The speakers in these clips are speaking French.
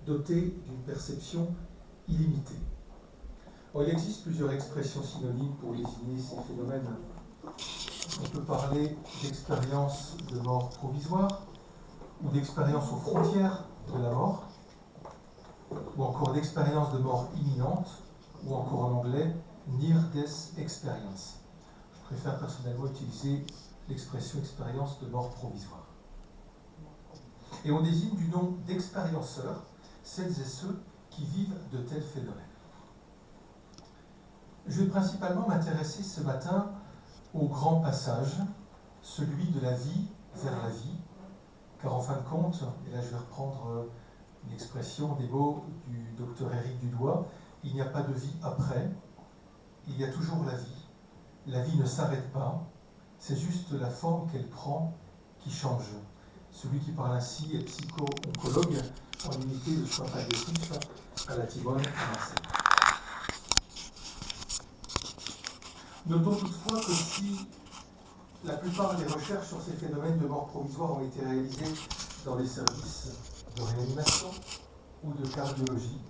doté d'une perception illimitée. Bon, il existe plusieurs expressions synonymes pour désigner ces phénomènes. On peut parler d'expérience de mort provisoire, ou d'expérience aux frontières de la mort, ou encore d'expérience de mort imminente, ou encore en anglais near-death experience. Je préfère personnellement utiliser l'expression expérience de mort provisoire. Et on désigne du nom d'expérienceurs celles et ceux qui vivent de tels phénomènes. Je vais principalement m'intéresser ce matin au grand passage, celui de la vie vers la vie, car en fin de compte, et là je vais reprendre l'expression des mots du docteur Éric Dudoit, il n'y a pas de vie après, il y a toujours la vie. La vie ne s'arrête pas, c'est juste la forme qu'elle prend qui change. Celui qui parle ainsi est psycho-oncologue en unité de soins palliatifs à la Timone à Marseille. Notons toutefois que si la plupart des recherches sur ces phénomènes de mort provisoire ont été réalisées dans les services de réanimation ou de cardiologie,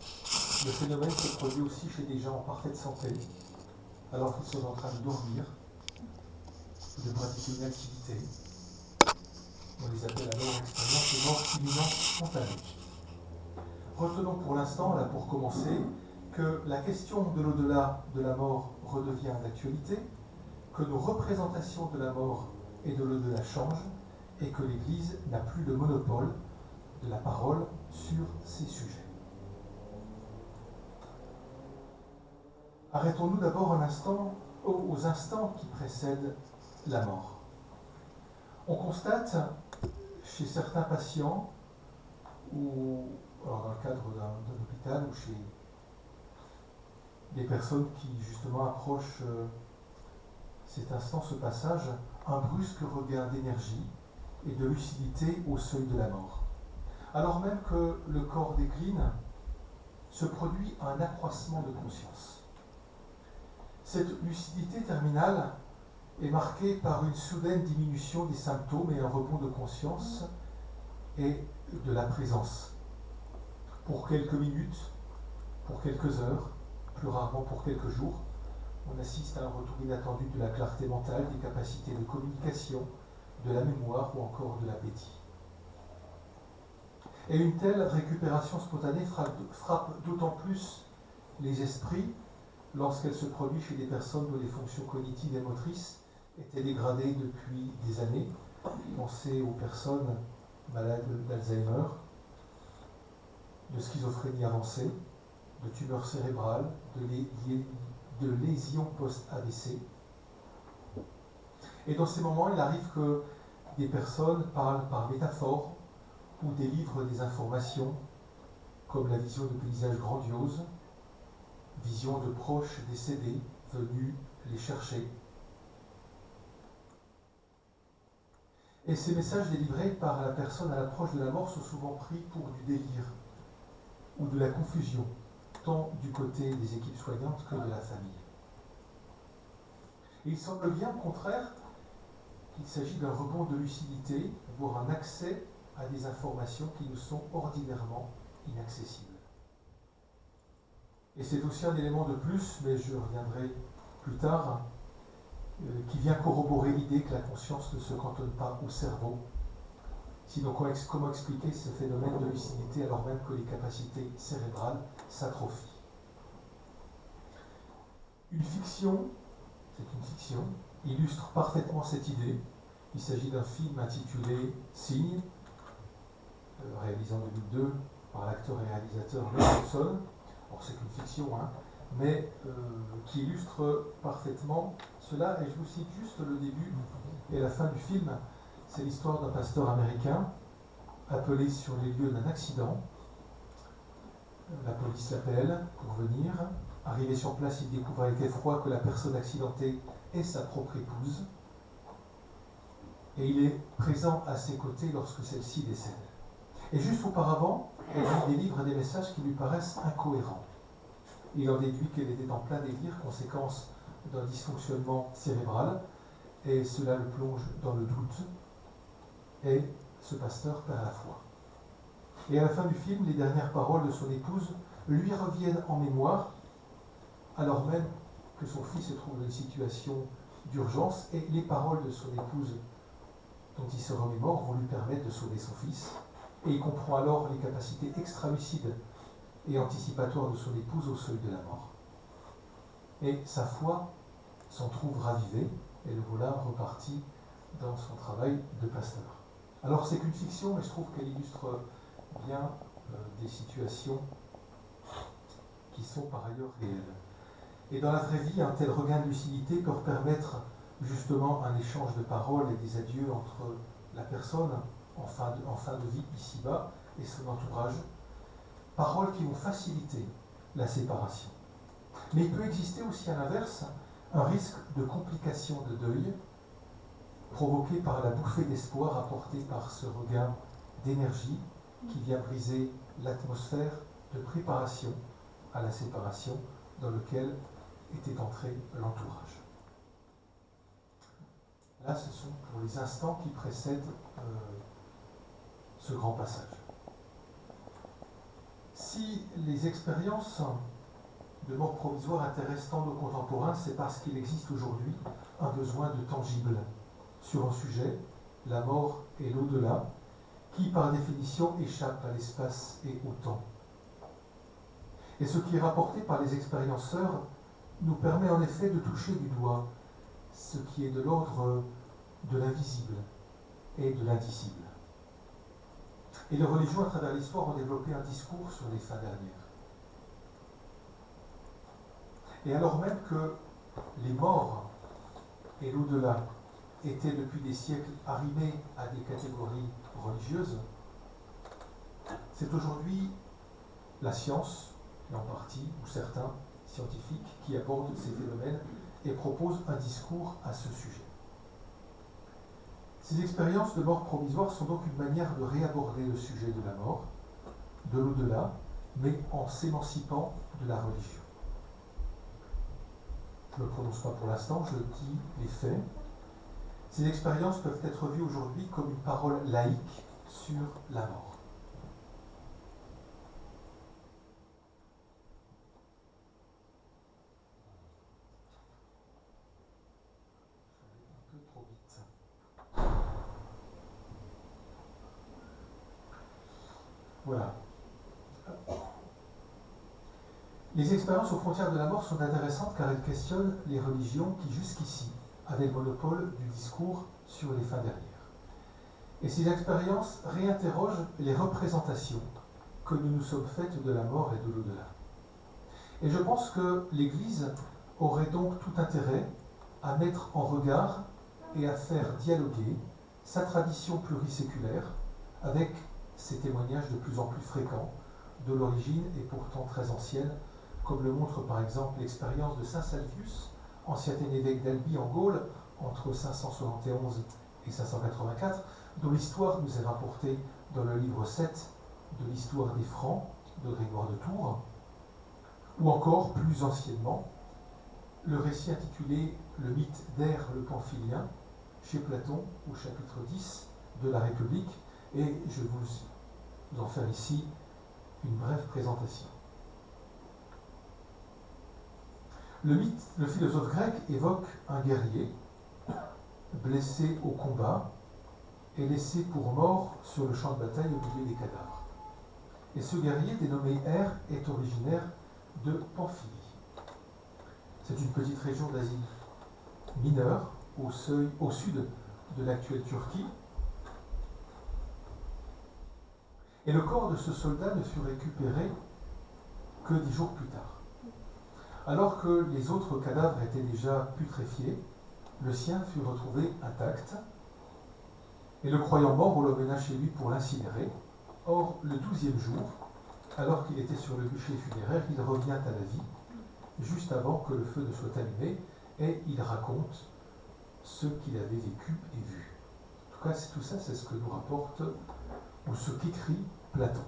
le phénomène se produit aussi chez des gens en parfaite santé, alors qu'ils sont en train de dormir, de pratiquer une activité. On les appelle alors expériences de mort imminente spontanée. Retenons pour l'instant, là pour commencer, que la question de l'au-delà de la mort redevient d'actualité, que nos représentations de la mort et de l'au-delà changent, et que l'Église n'a plus le monopole de la parole sur ces sujets. Arrêtons-nous d'abord un instant aux instants qui précèdent la mort. On constate chez certains patients, ou alors dans le cadre d'un hôpital, ou chez des personnes qui justement approchent cet instant, ce passage, un brusque regain d'énergie et de lucidité au seuil de la mort. Alors même que le corps décline, se produit un accroissement de conscience. Cette lucidité terminale est marquée par une soudaine diminution des symptômes et un rebond de conscience et de la présence. Pour quelques minutes, pour quelques heures, plus rarement pour quelques jours, on assiste à un retour inattendu de la clarté mentale, des capacités de communication, de la mémoire ou encore de l'appétit. Et une telle récupération spontanée frappe d'autant plus les esprits lorsqu'elle se produit chez des personnes dont les fonctions cognitives et motrices étaient dégradées depuis des années. Pensez aux personnes malades d'Alzheimer, de schizophrénie avancée, de tumeurs cérébrales, de lésions post-AVC. Et dans ces moments, il arrive que des personnes parlent par métaphore ou délivrent des informations comme la vision de paysages grandioses, vision de proches décédés venus les chercher. Et ces messages délivrés par la personne à l'approche de la mort sont souvent pris pour du délire ou de la confusion, tant du côté des équipes soignantes que de la famille. Et il semble bien au contraire qu'il s'agit d'un rebond de lucidité, voire un accès à des informations qui nous sont ordinairement inaccessibles. Et c'est aussi un élément de plus, mais je reviendrai plus tard, qui vient corroborer l'idée que la conscience ne se cantonne pas au cerveau. Sinon, comment expliquer ce phénomène de lucidité alors même que les capacités cérébrales s'atrophient? Une fiction, illustre parfaitement cette idée. Il s'agit d'un film intitulé Signe, réalisé en 2002 par l'acteur et réalisateur Mel Gibson. Alors c'est une fiction, mais qui illustre parfaitement cela. Et je vous cite juste le début et la fin du film. C'est l'histoire d'un pasteur américain appelé sur les lieux d'un accident. La police l'appelle pour venir. Arrivé sur place, il découvre avec effroi que la personne accidentée est sa propre épouse. Et il est présent à ses côtés lorsque celle-ci décède. Et juste auparavant, elle lui délivre des messages qui lui paraissent incohérents. Il en déduit qu'elle était en plein délire, conséquence d'un dysfonctionnement cérébral, et cela le plonge dans le doute, et ce pasteur perd la foi. Et à la fin du film, les dernières paroles de son épouse lui reviennent en mémoire, alors même que son fils se trouve dans une situation d'urgence, et les paroles de son épouse dont il se remémore vont lui permettre de sauver son fils. Et il comprend alors les capacités extra-lucides et anticipatoires de son épouse au seuil de la mort. Et sa foi s'en trouve ravivée, et le voilà reparti dans son travail de pasteur. Alors c'est qu'une fiction, mais je trouve qu'elle illustre bien des situations qui sont par ailleurs réelles. Et dans la vraie vie, un tel regain de lucidité peut permettre justement un échange de paroles et des adieux entre la personne en fin de vie ici-bas et son entourage, paroles qui vont faciliter la séparation. Mais il peut exister aussi à l'inverse un risque de complication de deuil provoqué par la bouffée d'espoir apportée par ce regain d'énergie qui vient briser l'atmosphère de préparation à la séparation dans lequel était entré l'entourage. Là, ce sont pour les instants qui précèdent ce grand passage. Si les expériences de mort provisoire intéressent tant nos contemporains, c'est parce qu'il existe aujourd'hui un besoin de tangible sur un sujet, la mort et l'au-delà, qui par définition échappe à l'espace et au temps. Et ce qui est rapporté par les expérienceurs nous permet en effet de toucher du doigt ce qui est de l'ordre de l'invisible et de l'indicible. Et les religions, à travers l'histoire, ont développé un discours sur les fins dernières. Et alors même que les morts et l'au-delà étaient depuis des siècles arrimés à des catégories religieuses, c'est aujourd'hui la science, et en partie, ou certains scientifiques, qui abordent ces phénomènes et proposent un discours à ce sujet. Ces expériences de mort provisoire sont donc une manière de réaborder le sujet de la mort, de l'au-delà, mais en s'émancipant de la religion. Je ne me prononce pas pour l'instant, je dis les faits. Ces expériences peuvent être vues aujourd'hui comme une parole laïque sur la mort. Un peu trop vite. Voilà. Les expériences aux frontières de la mort sont intéressantes car elles questionnent les religions qui jusqu'ici avaient le monopole du discours sur les fins dernières. Et ces expériences réinterrogent les représentations que nous nous sommes faites de la mort et de l'au-delà. Et je pense que l'Église aurait donc tout intérêt à mettre en regard et à faire dialoguer sa tradition pluriséculaire avec ces témoignages de plus en plus fréquents de l'origine et pourtant très ancienne, comme le montre par exemple l'expérience de saint Salvius, ancien évêque d'Albi en Gaule, entre 571 et 584, dont l'histoire nous est rapportée dans le livre 7 de l'histoire des Francs de Grégoire de Tours, ou encore, plus anciennement, le récit intitulé « Le mythe d'Air le Pamphilien » chez Platon au chapitre 10 de la République, et je vais vous en faire ici une brève présentation. Le philosophe grec évoque un guerrier blessé au combat et laissé pour mort sur le champ de bataille au milieu des cadavres. Et ce guerrier, dénommé Er, est originaire de Pamphylie. C'est une petite région d'Asie mineure, au sud de l'actuelle Turquie. Et le corps de ce soldat ne fut récupéré que 10 jours plus tard. Alors que les autres cadavres étaient déjà putréfiés, le sien fut retrouvé intact, et le croyant mort, on l'emmena chez lui pour l'incinérer. Or, le 12e jour, alors qu'il était sur le bûcher funéraire, il revient à la vie, juste avant que le feu ne soit allumé, et il raconte ce qu'il avait vécu et vu. En tout cas, tout ça, c'est ce que nous rapporte, ou ce qu'écrit Platon.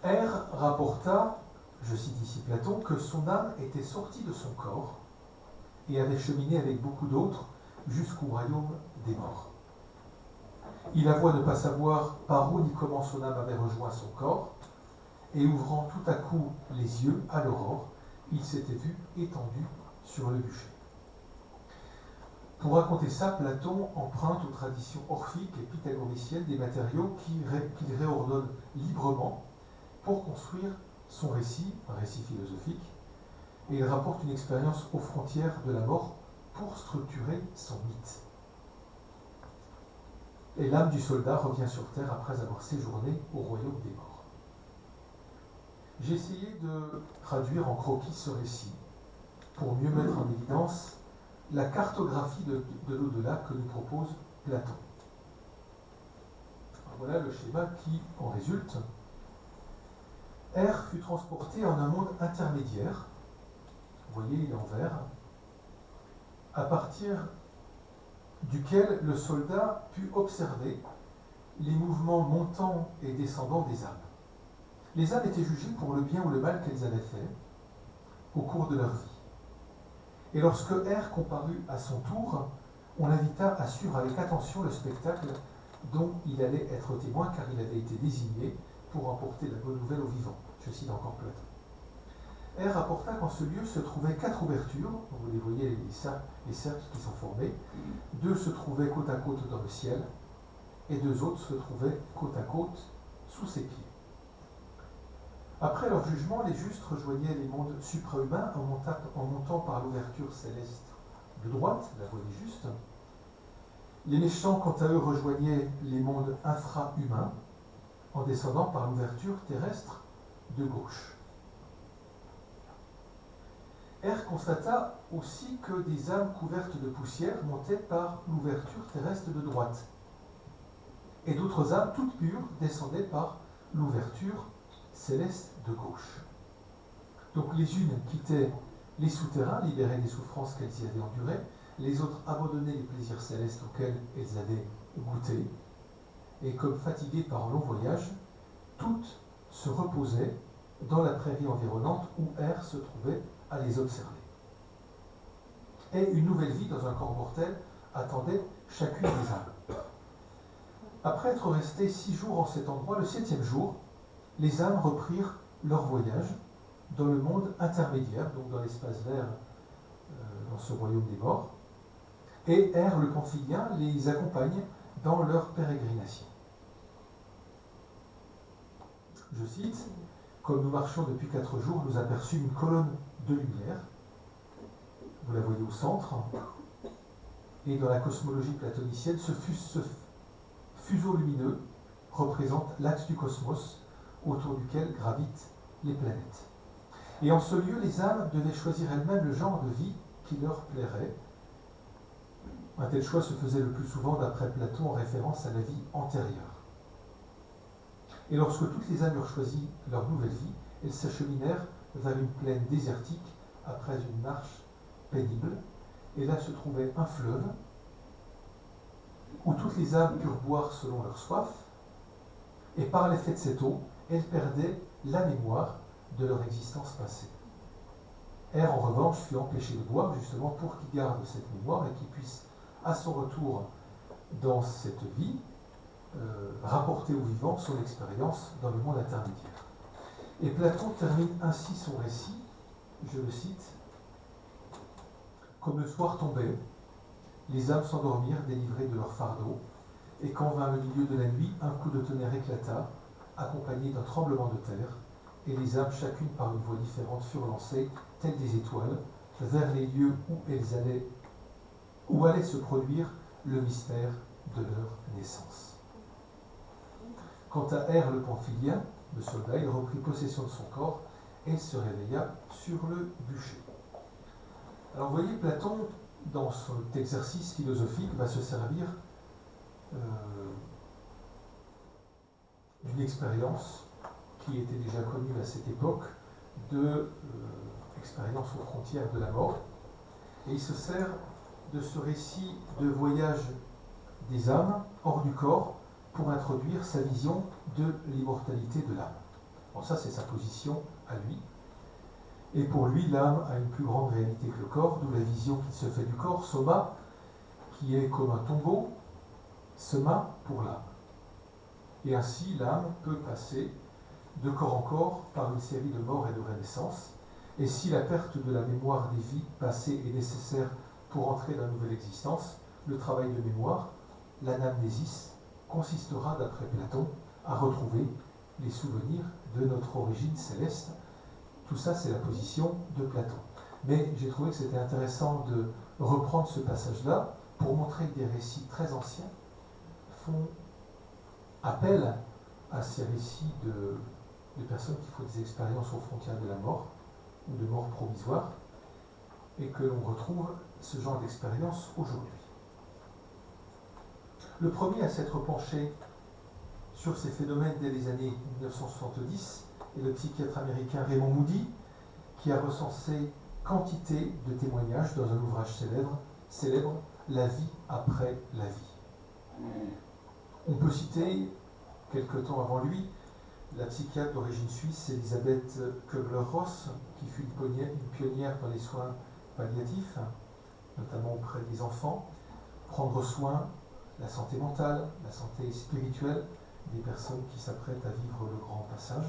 Er rapporta, je cite ici Platon, que son âme était sortie de son corps et avait cheminé avec beaucoup d'autres jusqu'au royaume des morts. Il avoua ne pas savoir par où ni comment son âme avait rejoint son corps, et ouvrant tout à coup les yeux à l'aurore, il s'était vu étendu sur le bûcher. Pour raconter ça, Platon emprunte aux traditions orphiques et pythagoriciennes des matériaux qu'il réordonne librement pour construire son récit, un récit philosophique, et il rapporte une expérience aux frontières de la mort pour structurer son mythe. Et l'âme du soldat revient sur terre après avoir séjourné au royaume des morts. J'ai essayé de traduire en croquis ce récit pour mieux mettre en évidence la cartographie de l'au-delà que nous propose Platon. Voilà le schéma qui en résulte. R fut transporté en un monde intermédiaire, vous voyez, il est en vert, à partir duquel le soldat put observer les mouvements montants et descendants des âmes. Les âmes étaient jugées pour le bien ou le mal qu'elles avaient fait au cours de leur vie. Et lorsque R comparut à son tour, on l'invita à suivre avec attention le spectacle dont il allait être témoin, car il avait été désigné pour emporter la bonne nouvelle aux vivants. Je cite encore Platon. R rapporta qu'en ce lieu se trouvaient 4 ouvertures, vous les voyez, les cercles qui sont formés. 2 se trouvaient côte à côte dans le ciel, et 2 autres se trouvaient côte à côte sous ses pieds. Après leur jugement, les justes rejoignaient les mondes suprahumains en montant par l'ouverture céleste de droite, la voie des justes. Les méchants, quant à eux, rejoignaient les mondes infra-humains en descendant par l'ouverture terrestre de gauche. R constata aussi que des âmes couvertes de poussière montaient par l'ouverture terrestre de droite, et d'autres âmes toutes pures descendaient par l'ouverture céleste de gauche. Donc les unes quittaient les souterrains, libérées des souffrances qu'elles y avaient endurées, les autres abandonnaient les plaisirs célestes auxquels elles avaient goûté, et comme fatiguées par un long voyage, toutes se reposaient dans la prairie environnante où R se trouvait à les observer. Et une nouvelle vie dans un corps mortel attendait chacune des âmes. Après être restés 6 jours en cet endroit, le 7e jour, les âmes reprirent leur voyage dans le monde intermédiaire, donc dans l'espace vert, dans ce royaume des morts, et R, le Pamphilien, les accompagne dans leur pérégrination. Je cite, « Comme nous marchions depuis 4 jours, nous aperçûmes une colonne de lumière. » Vous la voyez au centre. Et dans la cosmologie platonicienne, ce fuseau lumineux représente l'axe du cosmos autour duquel gravitent les planètes. Et en ce lieu, les âmes devaient choisir elles-mêmes le genre de vie qui leur plairait. Un tel choix se faisait le plus souvent, d'après Platon, en référence à la vie antérieure. Et lorsque toutes les âmes eurent choisi leur nouvelle vie, elles s'acheminèrent vers une plaine désertique après une marche pénible. Et là se trouvait un fleuve où toutes les âmes purent boire selon leur soif. Et par l'effet de cette eau, elles perdaient la mémoire de leur existence passée. R, en revanche, fut empêché de boire justement pour qu'il garde cette mémoire et qu'il puisse, à son retour dans cette vie, rapporter aux vivants son expérience dans le monde intermédiaire. Et Platon termine ainsi son récit, je le cite, « Comme le soir tombait, les âmes s'endormirent délivrées de leur fardeau, et quand vint le milieu de la nuit, un coup de tonnerre éclata, accompagné d'un tremblement de terre, et les âmes, chacune par une voie différente, furent lancées, telles des étoiles, vers les lieux où allait se produire le mystère de leur naissance. » Quant à R, le Pamphilien, le soldat, il reprit possession de son corps et se réveilla sur le bûcher. Alors vous voyez, Platon, dans son exercice philosophique, va se servir d'une expérience qui était déjà connue à cette époque, de l'expérience aux frontières de la mort. Et il se sert de ce récit de voyage des âmes hors du corps pour introduire sa vision de l'immortalité de l'âme. Bon, ça, c'est sa position à lui. Et pour lui, l'âme a une plus grande réalité que le corps, d'où la vision qu'il se fait du corps, soma, qui est comme un tombeau, sema, pour l'âme. Et ainsi, l'âme peut passer de corps en corps par une série de morts et de renaissances. Et si la perte de la mémoire des vies passées est nécessaire pour entrer dans une nouvelle existence, le travail de mémoire, l'anamnésis, consistera, d'après Platon, à retrouver les souvenirs de notre origine céleste. Tout ça, c'est la position de Platon. Mais j'ai trouvé que c'était intéressant de reprendre ce passage-là pour montrer que des récits très anciens font appel à ces récits de personnes qui font des expériences aux frontières de la mort ou de mort provisoire, et que l'on retrouve ce genre d'expérience aujourd'hui. Le premier à s'être penché sur ces phénomènes dès les années 1970 est le psychiatre américain Raymond Moody, qui a recensé quantité de témoignages dans un ouvrage célèbre La vie après la vie. On peut citer, quelque temps avant lui, la psychiatre d'origine suisse Elisabeth Kübler-Ross, qui fut une pionnière dans les soins palliatifs, notamment auprès des enfants, prendre soin de la santé mentale, la santé spirituelle des personnes qui s'apprêtent à vivre le grand passage.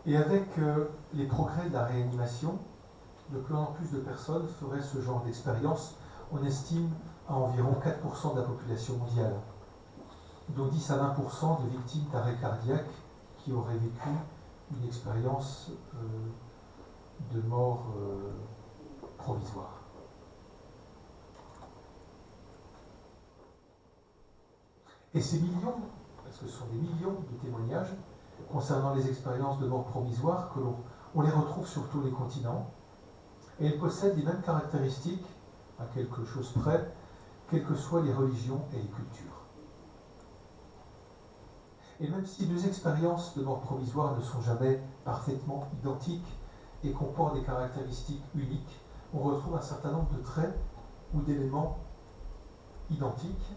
Et avec les progrès de la réanimation, de plus en plus de personnes feraient ce genre d'expérience. On estime à environ 4% de la population mondiale, dont 10 à 20% de victimes d'arrêt cardiaque qui auraient vécu une expérience de mort provisoire. Et ces millions, parce que ce sont des millions de témoignages concernant les expériences de mort provisoire, on les retrouve sur tous les continents, et elles possèdent les mêmes caractéristiques, à quelque chose près, quelles que soient les religions et les cultures. Et même si deux expériences de mort provisoire ne sont jamais parfaitement identiques et comportent des caractéristiques uniques, on retrouve un certain nombre de traits ou d'éléments identiques,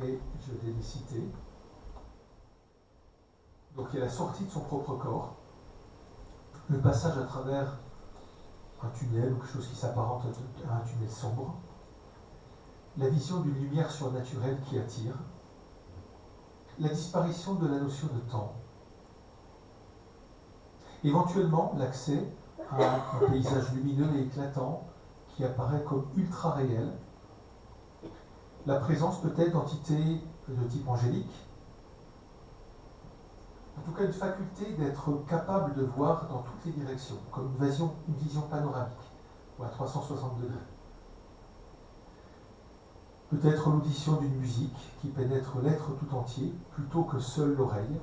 et je vais les citer. Donc il y a la sortie de son propre corps, le passage à travers un tunnel ou quelque chose qui s'apparente à un tunnel sombre, la vision d'une lumière surnaturelle qui attire, la disparition de la notion de temps, éventuellement l'accès à un paysage lumineux et éclatant qui apparaît comme ultra réel, la présence peut-être d'entités de type angélique, en tout cas une faculté d'être capable de voir dans toutes les directions, comme une vision panoramique, ou à 360 degrés. Peut-être l'audition d'une musique qui pénètre l'être tout entier, plutôt que seule l'oreille,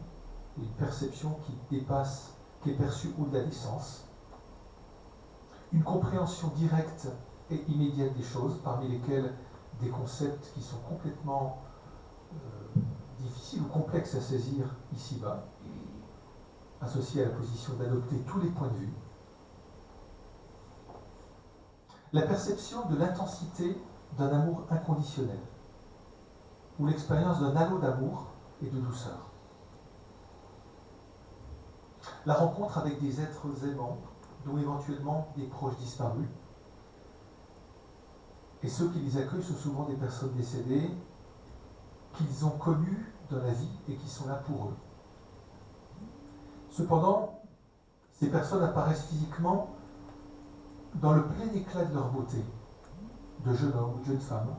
une perception qui est perçue au-delà des sens. Une compréhension directe et immédiate des choses, parmi lesquelles des concepts qui sont complètement difficiles ou complexes à saisir ici-bas, associés à la position d'adopter tous les points de vue. La perception de l'intensité d'un amour inconditionnel, ou l'expérience d'un halo d'amour et de douceur. La rencontre avec des êtres aimants, dont éventuellement des proches disparus. Et ceux qui les accueillent sont souvent des personnes décédées qu'ils ont connues dans la vie et qui sont là pour eux. Cependant, ces personnes apparaissent physiquement dans le plein éclat de leur beauté, de jeunes hommes ou de jeunes femmes,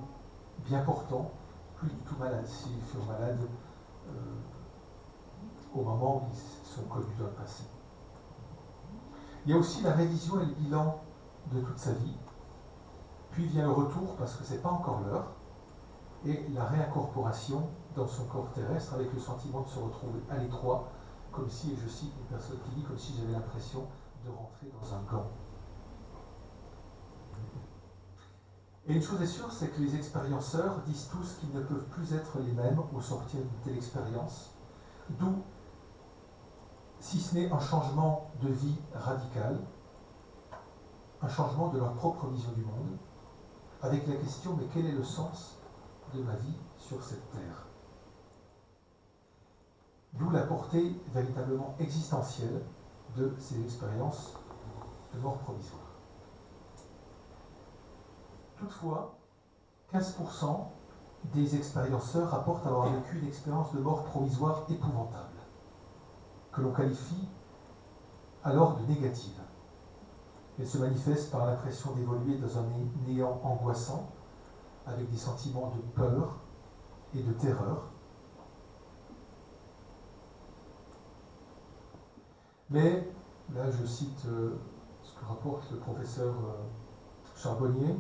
bien portants, plus du tout malades, s'ils furent malades au moment où ils sont connus dans le passé. Il y a aussi la révision et le bilan de toute sa vie, puis vient le retour parce que ce n'est pas encore l'heure, et la réincorporation dans son corps terrestre avec le sentiment de se retrouver à l'étroit, comme si, et je cite une personne qui dit, comme si j'avais l'impression de rentrer dans un gant. Et une chose est sûre, c'est que les expérienceurs disent tous qu'ils ne peuvent plus être les mêmes au sortir d'une telle expérience, d'où, si ce n'est un changement de vie radical, un changement de leur propre vision du monde, avec la question, mais quel est le sens de ma vie sur cette terre? D'où la portée véritablement existentielle de ces expériences de mort provisoire. Toutefois, 15% des expérienceurs rapportent avoir vécu une expérience de mort provisoire épouvantable, que l'on qualifie alors de négative. Elle se manifeste par l'impression d'évoluer dans un néant angoissant, avec des sentiments de peur et de terreur. Mais, là je cite ce que rapporte le professeur Charbonnier,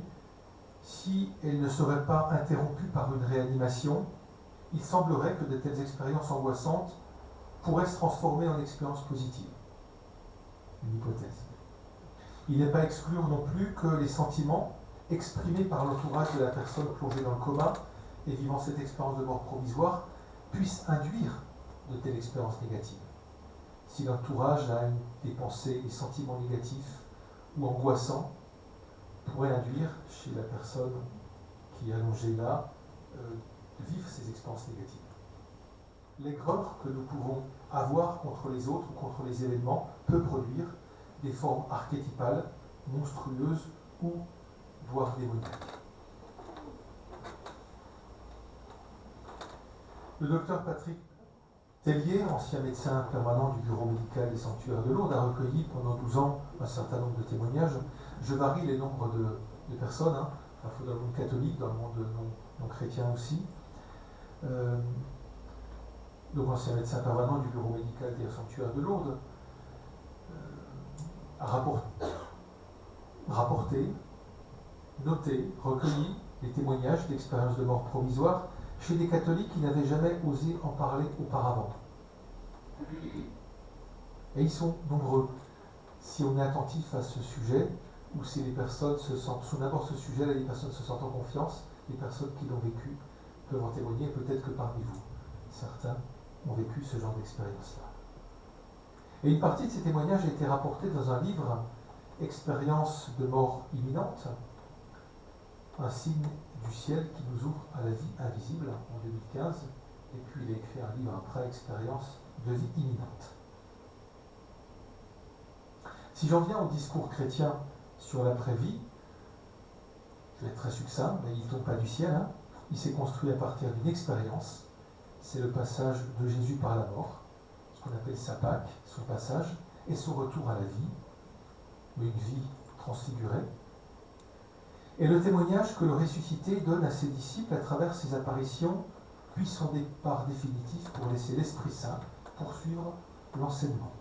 si elle ne serait pas interrompue par une réanimation, il semblerait que de telles expériences angoissantes pourraient se transformer en expériences positives. Une hypothèse. Il n'est pas à exclure non plus que les sentiments exprimés par l'entourage de la personne plongée dans le coma et vivant cette expérience de mort provisoire puissent induire de telles expériences négatives. Si l'entourage a des pensées, des sentiments négatifs ou angoissants, pourrait induire chez la personne qui est allongée là de vivre ces expériences négatives. L'aigreur que nous pouvons avoir contre les autres ou contre les événements peut produire des formes archétypales, monstrueuses ou voire démoniaques. Le docteur Patrick Tellier, ancien médecin permanent du bureau médical des sanctuaires de Lourdes, a recueilli pendant 12 ans un certain nombre de témoignages. Je varie les nombres de personnes, il faut dans le monde catholique, dans le monde non chrétien aussi. Donc ancien médecin permanent du bureau médical des sanctuaires de Lourdes, a rapporté, noté, recueilli les témoignages d'expériences de mort provisoire chez des catholiques qui n'avaient jamais osé en parler auparavant. Et ils sont nombreux. Si on est attentif à ce sujet, ou si les personnes se sentent, si on aborde ce sujet, là, les personnes se sentent en confiance, les personnes qui l'ont vécu peuvent en témoigner, peut-être que parmi vous, certains ont vécu ce genre d'expérience-là. Et une partie de ces témoignages a été rapportée dans un livre, Expérience de mort imminente, un signe du ciel qui nous ouvre à la vie invisible, en 2015, et puis il a écrit un livre après, Expérience de vie imminente. Si j'en viens au discours chrétien sur l'après-vie, je vais être très succinct, mais il ne tombe pas du ciel, il s'est construit à partir d'une expérience, c'est le passage de Jésus par la mort, ce qu'on appelle sa Pâque, son passage, et son retour à la vie, mais une vie transfigurée, et le témoignage que le ressuscité donne à ses disciples à travers ses apparitions, puis son départ définitif pour laisser l'Esprit Saint poursuivre l'enseignement.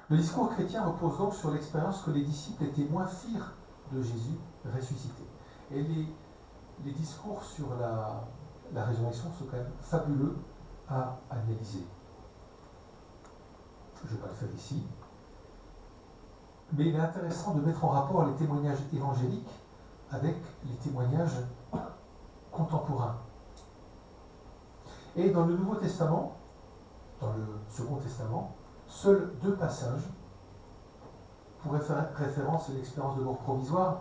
Le discours chrétien repose donc sur l'expérience que les disciples et témoins firent de Jésus ressuscité. Et les discours sur la résurrection sont quand même fabuleux à analyser. Je ne vais pas le faire ici. Mais il est intéressant de mettre en rapport les témoignages évangéliques avec les témoignages contemporains. Et dans le Nouveau Testament, dans le Second Testament, seuls 2 passages pourraient faire référence à l'expérience de mort provisoire.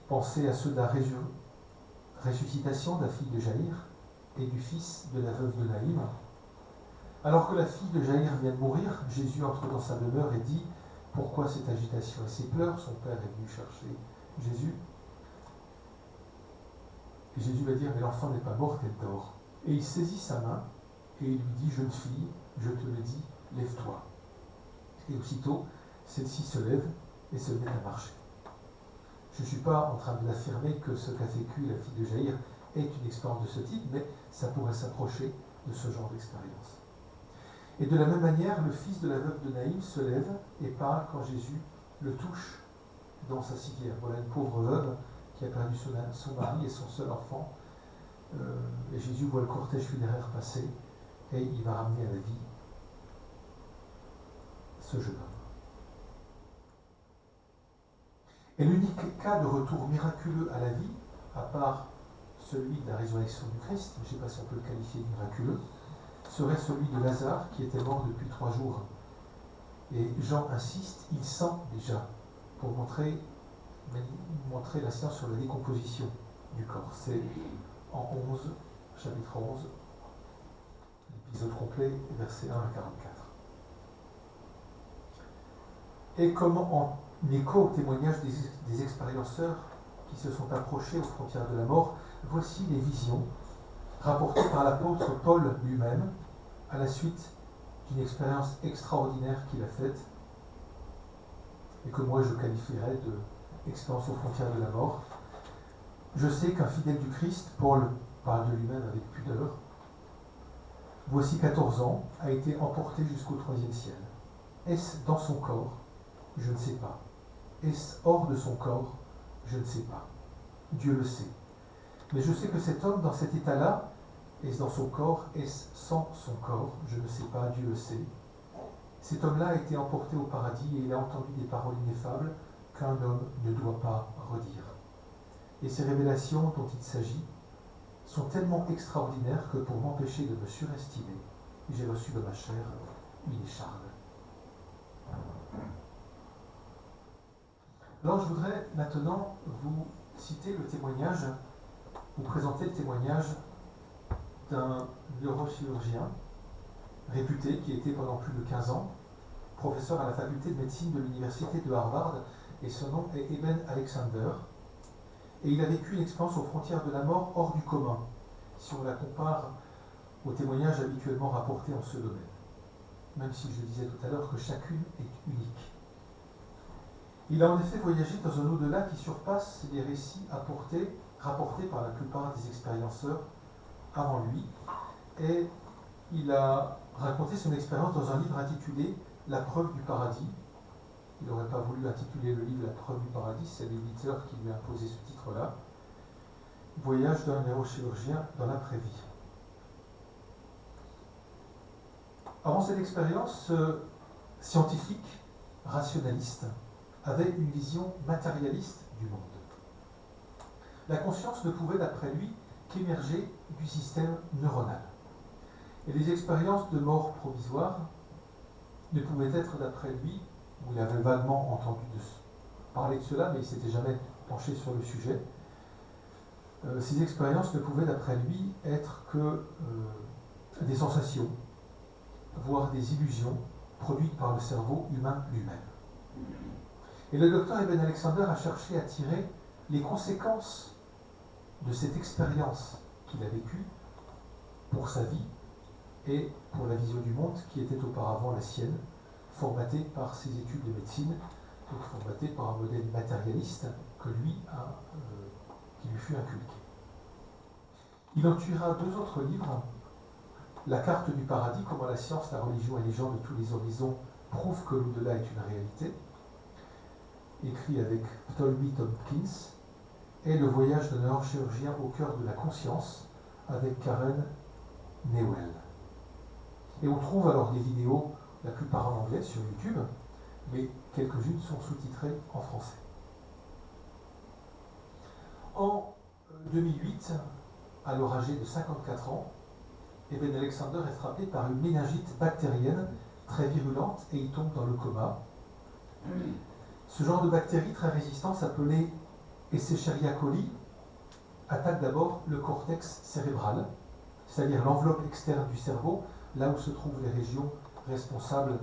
Pensez à ceux de la ressuscitation de la fille de Jaïr et du fils de la veuve de Naïm. Alors que la fille de Jaïr vient de mourir, Jésus entre dans sa demeure et dit: pourquoi cette agitation et ces pleurs? Son père est venu chercher Jésus. Et Jésus va dire: mais l'enfant n'est pas morte, elle dort. Et il saisit sa main et il lui dit: jeune fille, je te le dis, lève-toi. Et aussitôt, celle-ci se lève et se met à marcher. Je ne suis pas en train de l'affirmer que ce qu'a vécu la fille de Jaïr est une expérience de ce type, mais ça pourrait s'approcher de ce genre d'expérience. Et de la même manière, le fils de la veuve de Naïm se lève et parle quand Jésus le touche dans sa civière. Voilà une pauvre veuve qui a perdu son mari et son seul enfant. Et Jésus voit le cortège funéraire passer et il va ramener à la vie ce jeune homme. Et l'unique cas de retour miraculeux à la vie, à part celui de la résurrection du Christ, je ne sais pas si on peut le qualifier de miraculeux, serait celui de Lazare qui était mort depuis 3 jours. Et Jean insiste, il sent déjà, pour montrer la science sur la décomposition du corps. C'est en 11, chapitre 11, l'épisode complet, versets 1 à 44. Et comme en écho au témoignage des expérienceurs qui se sont approchés aux frontières de la mort, voici les visions rapportées par l'apôtre Paul lui-même à la suite d'une expérience extraordinaire qu'il a faite et que moi je qualifierais d'expérience aux frontières de la mort. Je sais qu'un fidèle du Christ, Paul parle de lui-même avec pudeur, voici 14 ans, a été emporté jusqu'au 3e ciel. Est-ce dans son corps? Je ne sais pas. Est-ce hors de son corps? Je ne sais pas. Dieu le sait. Mais je sais que cet homme, dans cet état-là, est-ce dans son corps? Est-ce sans son corps? Je ne sais pas, Dieu le sait. Cet homme-là a été emporté au paradis et il a entendu des paroles ineffables qu'un homme ne doit pas redire. Et ces révélations dont il s'agit sont tellement extraordinaires que pour m'empêcher de me surestimer, j'ai reçu de ma chair une écharde. Alors je voudrais maintenant vous citer le témoignage, vous présenter le témoignage d'un neurochirurgien réputé qui était pendant plus de 15 ans professeur à la faculté de médecine de l'université de Harvard, et son nom est Eben Alexander. Et il a vécu une expérience aux frontières de la mort hors du commun, si on la compare aux témoignages habituellement rapportés en ce domaine, même si je disais tout à l'heure que chacune est unique. Il a en effet voyagé dans un au-delà qui surpasse les récits rapportés par la plupart des expérienceurs avant lui, et il a raconté son expérience dans un livre intitulé « La preuve du paradis ». Il n'aurait pas voulu intituler le livre « La preuve du paradis », c'est l'éditeur qui lui a imposé ce titre-là. Voyage d'un neurochirurgien dans l'après-vie. Avant cette expérience, ce scientifique, rationaliste, avait une vision matérialiste du monde. La conscience ne pouvait, d'après lui, qu'émerger du système neuronal. Et les expériences de mort provisoire ne pouvaient être, d'après lui, où il avait vaguement entendu parler de cela, mais il ne s'était jamais penché sur le sujet, ces expériences ne pouvaient, d'après lui, être que des sensations, voire des illusions produites par le cerveau humain lui-même. Et le docteur Eben Alexander a cherché à tirer les conséquences de cette expérience qu'il a vécue pour sa vie et pour la vision du monde qui était auparavant la sienne, formatée par ses études de médecine, donc formatée par un modèle matérialiste qui lui fut inculqué. Il en tuera 2 autres livres, La carte du paradis, comment la science, la religion et les gens de tous les horizons prouvent que l'au-delà est une réalité, écrit avec Ptolemy Tompkins, et Le voyage d'un neurochirurgien au cœur de la conscience, avec Karen Newell. Et on trouve alors des vidéos, la plupart en anglais, sur YouTube, mais quelques-unes sont sous-titrées en français. En 2008, alors âgé de 54 ans, Eben Alexander est frappé par une méningite bactérienne très virulente et il tombe dans le coma. Ce genre de bactérie très résistante, appelée Escherichia coli, attaque d'abord le cortex cérébral, c'est-à-dire l'enveloppe externe du cerveau, là où se trouvent les régions responsables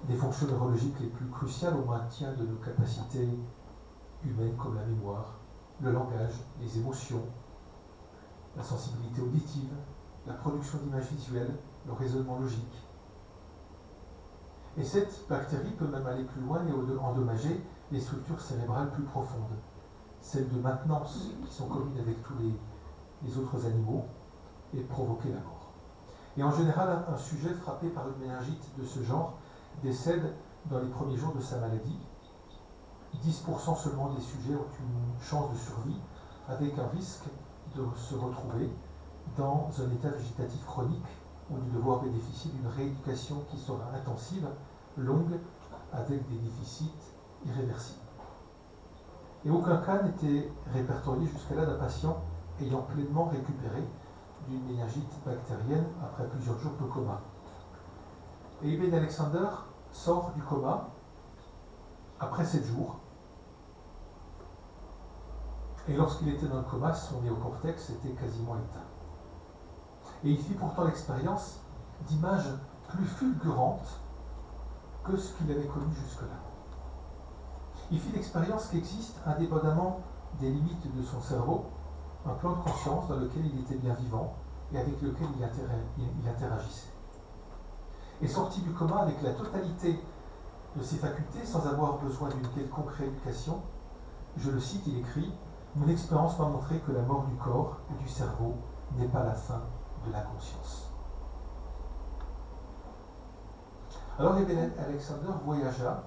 des fonctions neurologiques les plus cruciales au maintien de nos capacités humaines comme la mémoire, le langage, les émotions, la sensibilité auditive, la production d'images visuelles, le raisonnement logique. Et cette bactérie peut même aller plus loin et endommager les structures cérébrales plus profondes, celles de maintenance qui sont communes avec tous les autres animaux, et provoquer la mort. Et en général, un sujet frappé par une méningite de ce genre décède dans les premiers jours de sa maladie. 10% seulement des sujets ont une chance de survie, avec un risque de se retrouver dans un état végétatif chronique ou de devoir bénéficier d'une rééducation qui sera intensive, longue, avec des déficits irréversibles. Et aucun cas n'était répertorié jusqu'à là d'un patient ayant pleinement récupéré d'une méningite bactérienne après plusieurs jours de coma. Et Eben Alexander sort du coma après 7 jours. Et lorsqu'il était dans le coma, son néocortex était quasiment éteint. Et il fit pourtant l'expérience d'images plus fulgurantes que ce qu'il avait connu jusque-là. Il fit l'expérience qu'existe, indépendamment des limites de son cerveau, un plan de conscience dans lequel il était bien vivant et avec lequel il interagissait. Et sorti du coma avec la totalité de ses facultés, sans avoir besoin d'une quelconque rééducation, je le cite, il écrit « Mon expérience m'a montré que la mort du corps et du cerveau n'est pas la fin de la conscience. » Alors Eben Alexander voyagea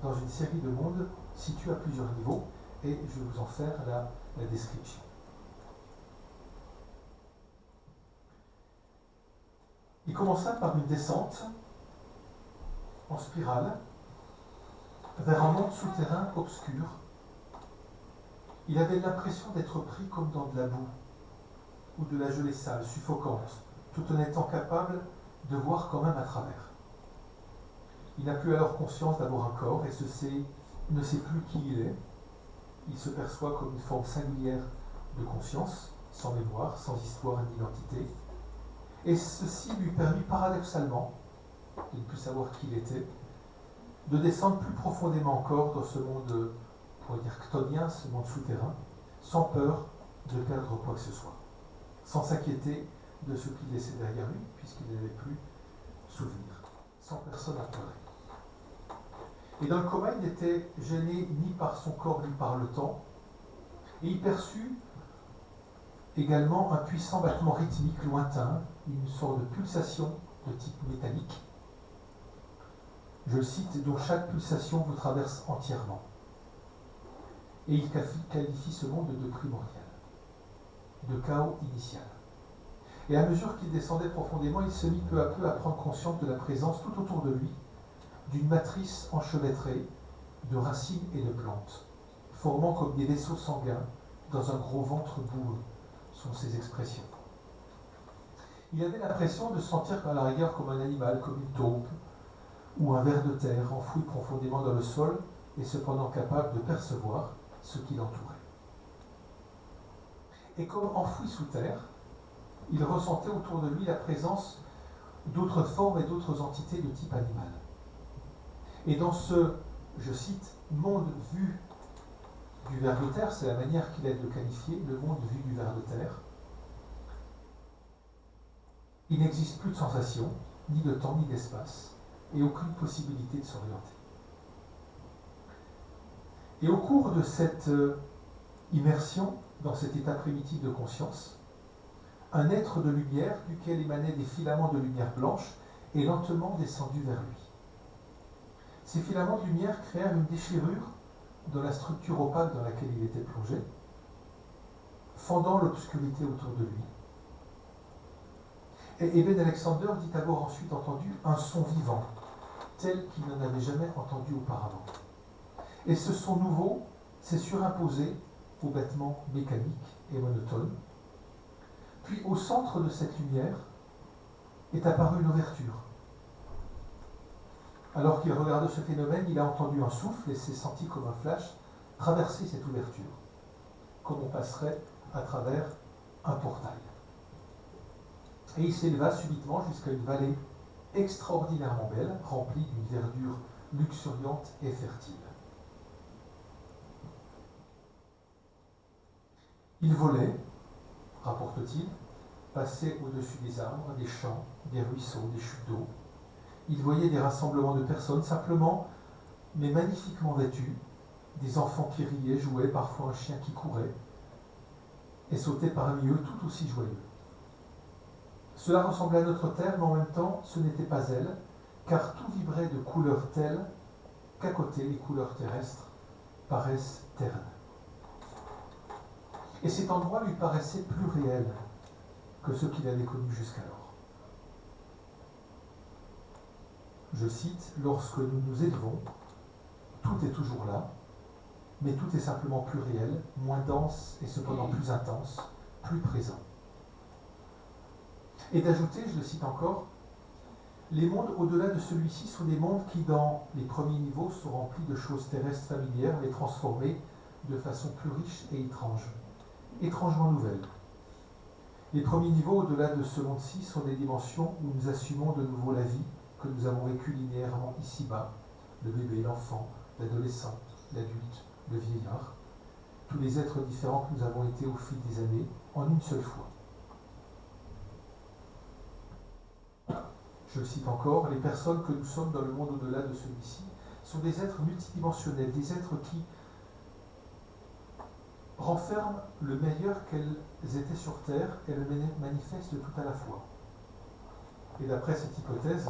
dans une série de mondes situés à plusieurs niveaux, et je vais vous en faire la description. Il commença par une descente en spirale vers un monde souterrain obscur. Il avait l'impression d'être pris comme dans de la boue ou de la gelée sale, suffocante, tout en étant capable de voir quand même à travers. Il n'a plus alors conscience d'avoir un corps et ne sait plus qui il est. Il se perçoit comme une forme singulière de conscience, sans mémoire, sans histoire ni identité. Et ceci lui permit paradoxalement, de ne plus savoir qui il était, de descendre plus profondément encore dans ce monde, on pourrait dire chtonien, ce monde souterrain, sans peur de perdre quoi que ce soit, sans s'inquiéter de ce qu'il laissait derrière lui, puisqu'il n'avait plus souvenir, sans personne à pleurer. Et dans le coma, il n'était gêné ni par son corps ni par le temps, et il perçut également un puissant battement rythmique lointain, une sorte de pulsation de type métallique. Je le cite, dont chaque pulsation vous traverse entièrement. Et il qualifie ce monde de primordial, de chaos initial. Et à mesure qu'il descendait profondément, il se mit peu à peu à prendre conscience de la présence tout autour de lui d'une matrice enchevêtrée de racines et de plantes, formant comme des vaisseaux sanguins dans un gros ventre boueux, sont ses expressions. Il avait l'impression de se sentir à la rigueur comme un animal, comme une taupe, ou un ver de terre enfoui profondément dans le sol et cependant capable de percevoir ce qui l'entourait. Et comme enfoui sous terre, il ressentait autour de lui la présence d'autres formes et d'autres entités de type animal. Et dans ce, je cite, monde vu du ver de terre, c'est la manière qu'il a de le qualifier, le monde vu du ver de terre, il n'existe plus de sensation, ni de temps, ni d'espace, et aucune possibilité de s'orienter. Et au cours de cette immersion dans cet état primitif de conscience, un être de lumière, duquel émanaient des filaments de lumière blanche, est lentement descendu vers lui. Ces filaments de lumière créèrent une déchirure dans la structure opaque dans laquelle il était plongé, fendant l'obscurité autour de lui. Et Eben Alexander dit avoir ensuite entendu un son vivant, tel qu'il n'en avait jamais entendu auparavant. Et ce son nouveau s'est surimposé au battement mécanique et monotone. Puis au centre de cette lumière est apparue une ouverture. Alors qu'il regardait ce phénomène, il a entendu un souffle et s'est senti comme un flash traverser cette ouverture, comme on passerait à travers un portail. Et il s'éleva subitement jusqu'à une vallée extraordinairement belle, remplie d'une verdure luxuriante et fertile. Il volait, rapporte-t-il, passait au-dessus des arbres, des champs, des ruisseaux, des chutes d'eau. Il voyait des rassemblements de personnes simplement, mais magnifiquement vêtues, des enfants qui riaient, jouaient, parfois un chien qui courait, et sautait parmi eux tout aussi joyeux. Cela ressemblait à notre terre, mais en même temps, ce n'était pas elle, car tout vibrait de couleurs telles qu'à côté, les couleurs terrestres paraissent ternes. Et cet endroit lui paraissait plus réel que ce qu'il avait connu jusqu'alors. Je cite, « Lorsque nous nous élevons, tout est toujours là, mais tout est simplement plus réel, moins dense et cependant plus intense, plus présent. » Et d'ajouter, je le cite encore, « Les mondes au-delà de celui-ci sont des mondes qui, dans les premiers niveaux, sont remplis de choses terrestres familières, mais transformées de façon plus riche et étrange, étrangement nouvelle. Les premiers niveaux au-delà de ce monde-ci sont des dimensions où nous assumons de nouveau la vie que nous avons vécue linéairement ici-bas, le bébé, l'enfant, l'adolescent, l'adulte, le vieillard. tous les êtres différents que nous avons été au fil des années en une seule fois. Je le cite encore, les personnes que nous sommes dans le monde au-delà de celui-ci sont des êtres multidimensionnels, des êtres qui renferment le meilleur qu'elles étaient sur Terre et le manifestent tout à la fois. Et d'après cette hypothèse,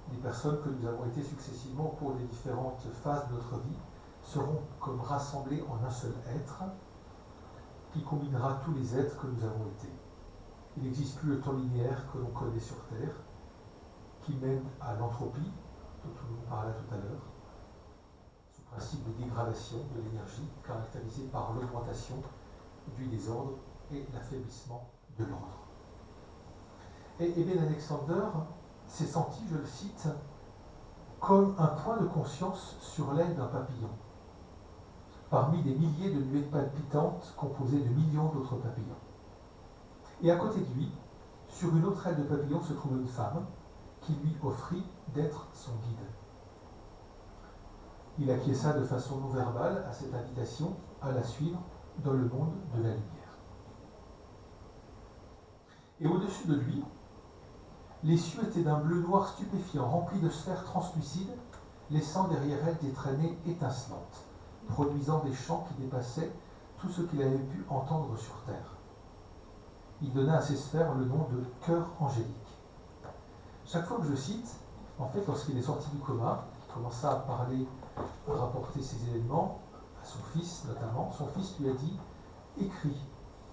les personnes que nous avons été successivement au cours des différentes phases de notre vie seront comme rassemblées en un seul être qui combinera tous les êtres que nous avons été. Il n'existe plus le temps linéaire que l'on connaît sur Terre, qui mène à l'entropie, dont on nous parla tout à l'heure, ce principe de dégradation de l'énergie caractérisé par l'augmentation du désordre et l'affaiblissement de l'ordre. Et Eben Alexander s'est senti, je le cite, comme un point de conscience sur l'aile d'un papillon, parmi des milliers de nuées palpitantes composées de millions d'autres papillons. Et à côté de lui, sur une autre aile de papillon, se trouvait une femme qui lui offrit d'être son guide. Il acquiesça de façon non verbale à cette invitation à la suivre dans le monde de la lumière. Et au-dessus de lui, les cieux étaient d'un bleu noir stupéfiant, remplis de sphères translucides, laissant derrière elles des traînées étincelantes, produisant des chants qui dépassaient tout ce qu'il avait pu entendre sur terre. Il donna à ces sphères le nom de cœur angélique. Chaque fois que je cite, en fait, lorsqu'il est sorti du coma, il commença à parler, à rapporter ces événements à son fils notamment. Son fils lui a dit « Écris ».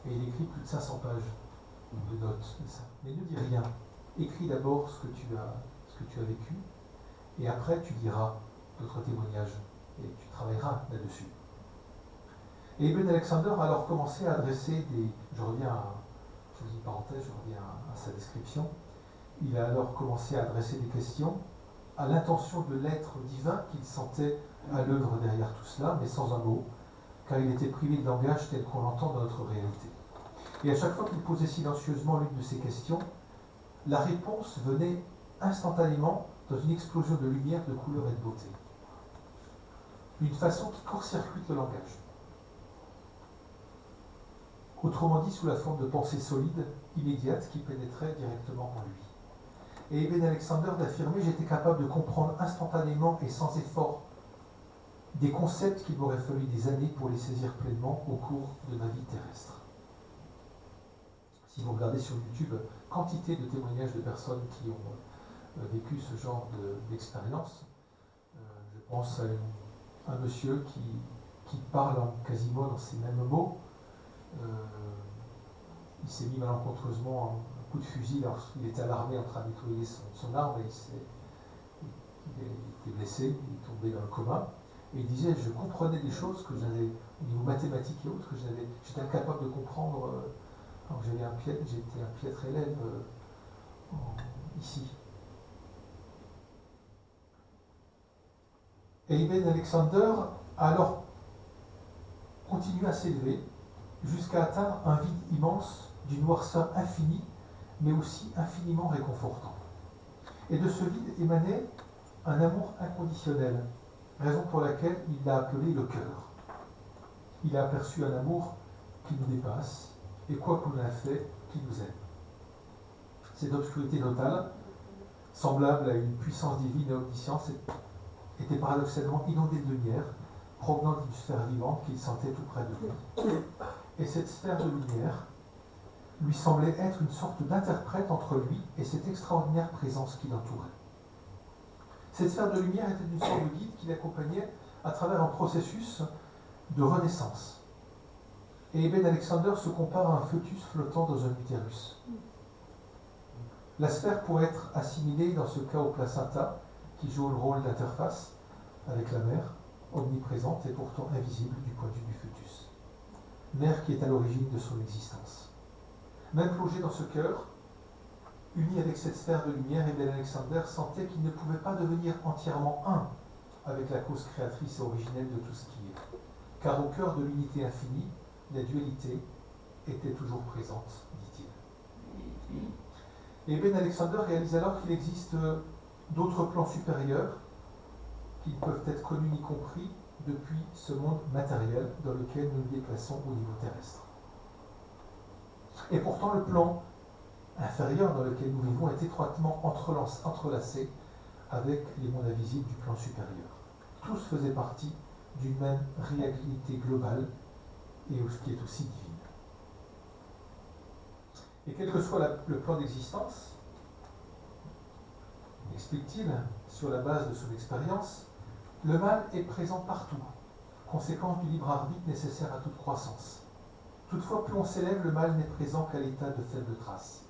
Et il écrit plus de 500 pages de notes. Mais ne dis rien. Écris d'abord ce que tu as vécu, et après tu diras d'autres témoignages, et tu travailleras là-dessus. Et Eben Alexander a alors commencé à adresser je dis une parenthèse, je reviens à sa description. Il a alors commencé à adresser des questions à l'intention de l'être divin qu'il sentait à l'œuvre derrière tout cela, mais sans un mot, car il était privé de langage tel qu'on l'entend dans notre réalité. Et à chaque fois qu'il posait silencieusement l'une de ces questions, la réponse venait instantanément dans une explosion de lumière, de couleur et de beauté. Une façon qui court-circuite le langage. Autrement dit, sous la forme de pensées solides, immédiates, qui pénétraient directement en lui. Et Eben Alexander d'affirmer « J'étais capable de comprendre instantanément et sans effort des concepts qu'il m'aurait fallu des années pour les saisir pleinement au cours de ma vie terrestre. » Si vous regardez sur YouTube, quantité de témoignages de personnes qui ont vécu ce genre d'expérience, je pense à un monsieur qui parle quasiment dans ces mêmes mots. Il s'est mis malencontreusement un coup de fusil lorsqu'il était à l'armée en train de nettoyer son arme et il était blessé, il est tombé dans le coma. Et il disait, je comprenais des choses que j'avais, au niveau mathématique et autres, que j'étais incapable de comprendre. Alors j'étais un piètre élève ici. Et Eben Alexander a alors continué à s'élever jusqu'à atteindre un vide immense d'une noirceur infinie, mais aussi infiniment réconfortant. Et de ce vide émanait un amour inconditionnel, raison pour laquelle il l'a appelé le cœur. Il a aperçu un amour qui nous dépasse, et quoi qu'on ait fait, qui nous aime. Cette obscurité totale, semblable à une puissance divine et omnisciente, était paradoxalement inondée de lumière, provenant d'une sphère vivante qu'il sentait tout près de lui. Et cette sphère de lumière lui semblait être une sorte d'interprète entre lui et cette extraordinaire présence qui l'entourait. Cette sphère de lumière était une sorte de guide qui l'accompagnait à travers un processus de renaissance. Et Eben Alexander se compare à un fœtus flottant dans un utérus. La sphère pourrait être assimilée dans ce cas au placenta, qui joue le rôle d'interface avec la mère, omniprésente et pourtant invisible du point de vue du fœtus. Mère qui est à l'origine de son existence. Même plongé dans ce cœur, uni avec cette sphère de lumière, Eben Alexander sentait qu'il ne pouvait pas devenir entièrement un avec la cause créatrice et originelle de tout ce qui est. Car au cœur de l'unité infinie, la dualité était toujours présente, dit-il. Et Eben Alexander réalise alors qu'il existe d'autres plans supérieurs qui ne peuvent être connus ni compris depuis ce monde matériel dans lequel nous nous déplaçons au niveau terrestre. Et pourtant, le plan inférieur dans lequel nous vivons est étroitement entrelacé avec les mondes invisibles du plan supérieur. Tous faisaient partie d'une même réalité globale et qui est aussi divine. Et quel que soit le plan d'existence, explique-t-il, sur la base de son expérience, le mal est présent partout, conséquence du libre arbitre nécessaire à toute croissance. Toutefois, plus on s'élève, le mal n'est présent qu'à l'état de faible trace.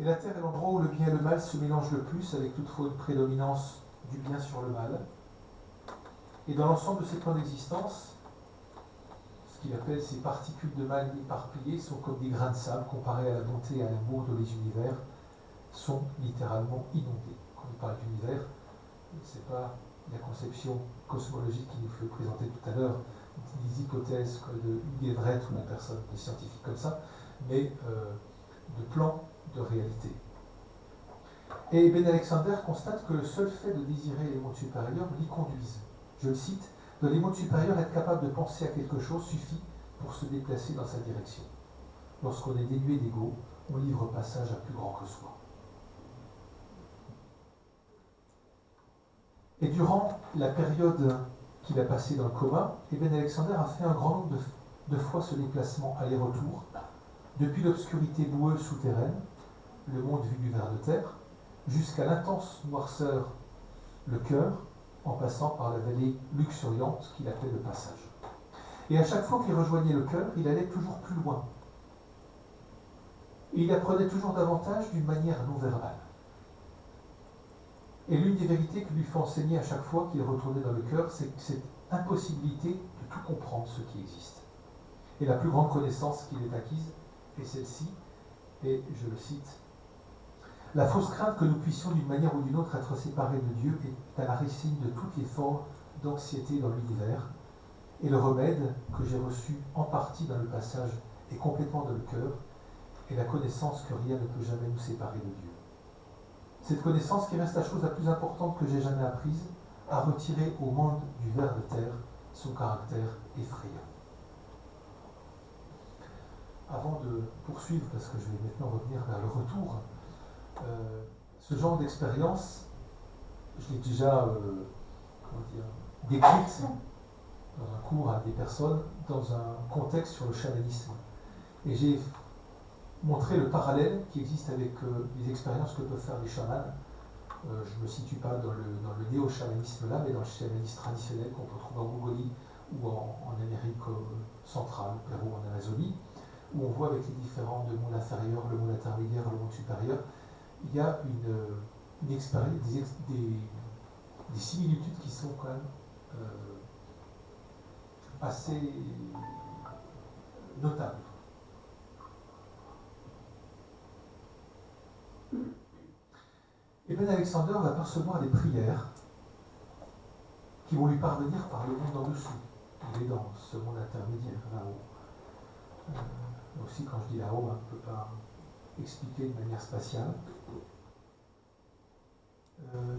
Et la Terre est l'endroit où le bien et le mal se mélangent le plus, avec toutefois une prédominance du bien sur le mal. Et dans l'ensemble de ces plans d'existence, ce qu'il appelle ces particules de mal éparpillées sont comme des grains de sable comparés à la bonté et à l'amour dont les univers sont littéralement inondés. Quand on parle d'univers, ce n'est pas la conception cosmologique qui nous fut présentée tout à l'heure, des hypothèses de Hugues Everett ou la personne, des scientifiques comme ça, mais de plans de réalité. Et Ben Alexander constate que le seul fait de désirer les mondes supérieurs l'y conduise. Je le cite, dans les mondes supérieurs, être capable de penser à quelque chose suffit pour se déplacer dans sa direction. Lorsqu'on est dénué d'ego, on livre passage à plus grand que soi. Et durant la période qu'il a passée dans le coma, Ben Alexander a fait un grand nombre de fois ce déplacement aller-retour, depuis l'obscurité boueuse souterraine, le monde vu du ver de terre, jusqu'à l'intense noirceur, le cœur, en passant par la vallée luxuriante qu'il appelait le passage. Et à chaque fois qu'il rejoignait le cœur, il allait toujours plus loin. Et il apprenait toujours davantage d'une manière non verbale. Et l'une des vérités que lui fait enseigner à chaque fois qu'il retournait dans le cœur, c'est cette impossibilité de tout comprendre ce qui existe. Et la plus grande connaissance qu'il ait acquise est celle-ci, et je le cite, « La fausse crainte que nous puissions d'une manière ou d'une autre être séparés de Dieu est à la racine de toutes les formes d'anxiété dans l'univers, et le remède que j'ai reçu en partie dans le passage et complètement dans le cœur est la connaissance que rien ne peut jamais nous séparer de Dieu. Cette connaissance qui reste la chose la plus importante que j'ai jamais apprise, a retiré au monde du ver de terre son caractère effrayant. » Avant de poursuivre, parce que je vais maintenant revenir vers le retour, ce genre d'expérience, je l'ai déjà décrite dans un cours à des personnes, dans un contexte sur le chamanisme. Et j'ai montré le parallèle qui existe avec les expériences que peuvent faire les chamans. Je ne me situe pas dans le néo-chamanisme là, mais dans le chamanisme traditionnel qu'on peut trouver en Mongolie ou en Amérique centrale, Pérou, en Amazonie, où on voit avec les différents de monde inférieur, le monde intermédiaire, le monde supérieur, il y a une expérience, des similitudes qui sont quand même assez notables. Et Ben Alexander va percevoir des prières qui vont lui parvenir par le monde en dessous. Il est dans ce monde intermédiaire, là-haut. Aussi, quand je dis là-haut, on ne peut pas expliquer de manière spatiale.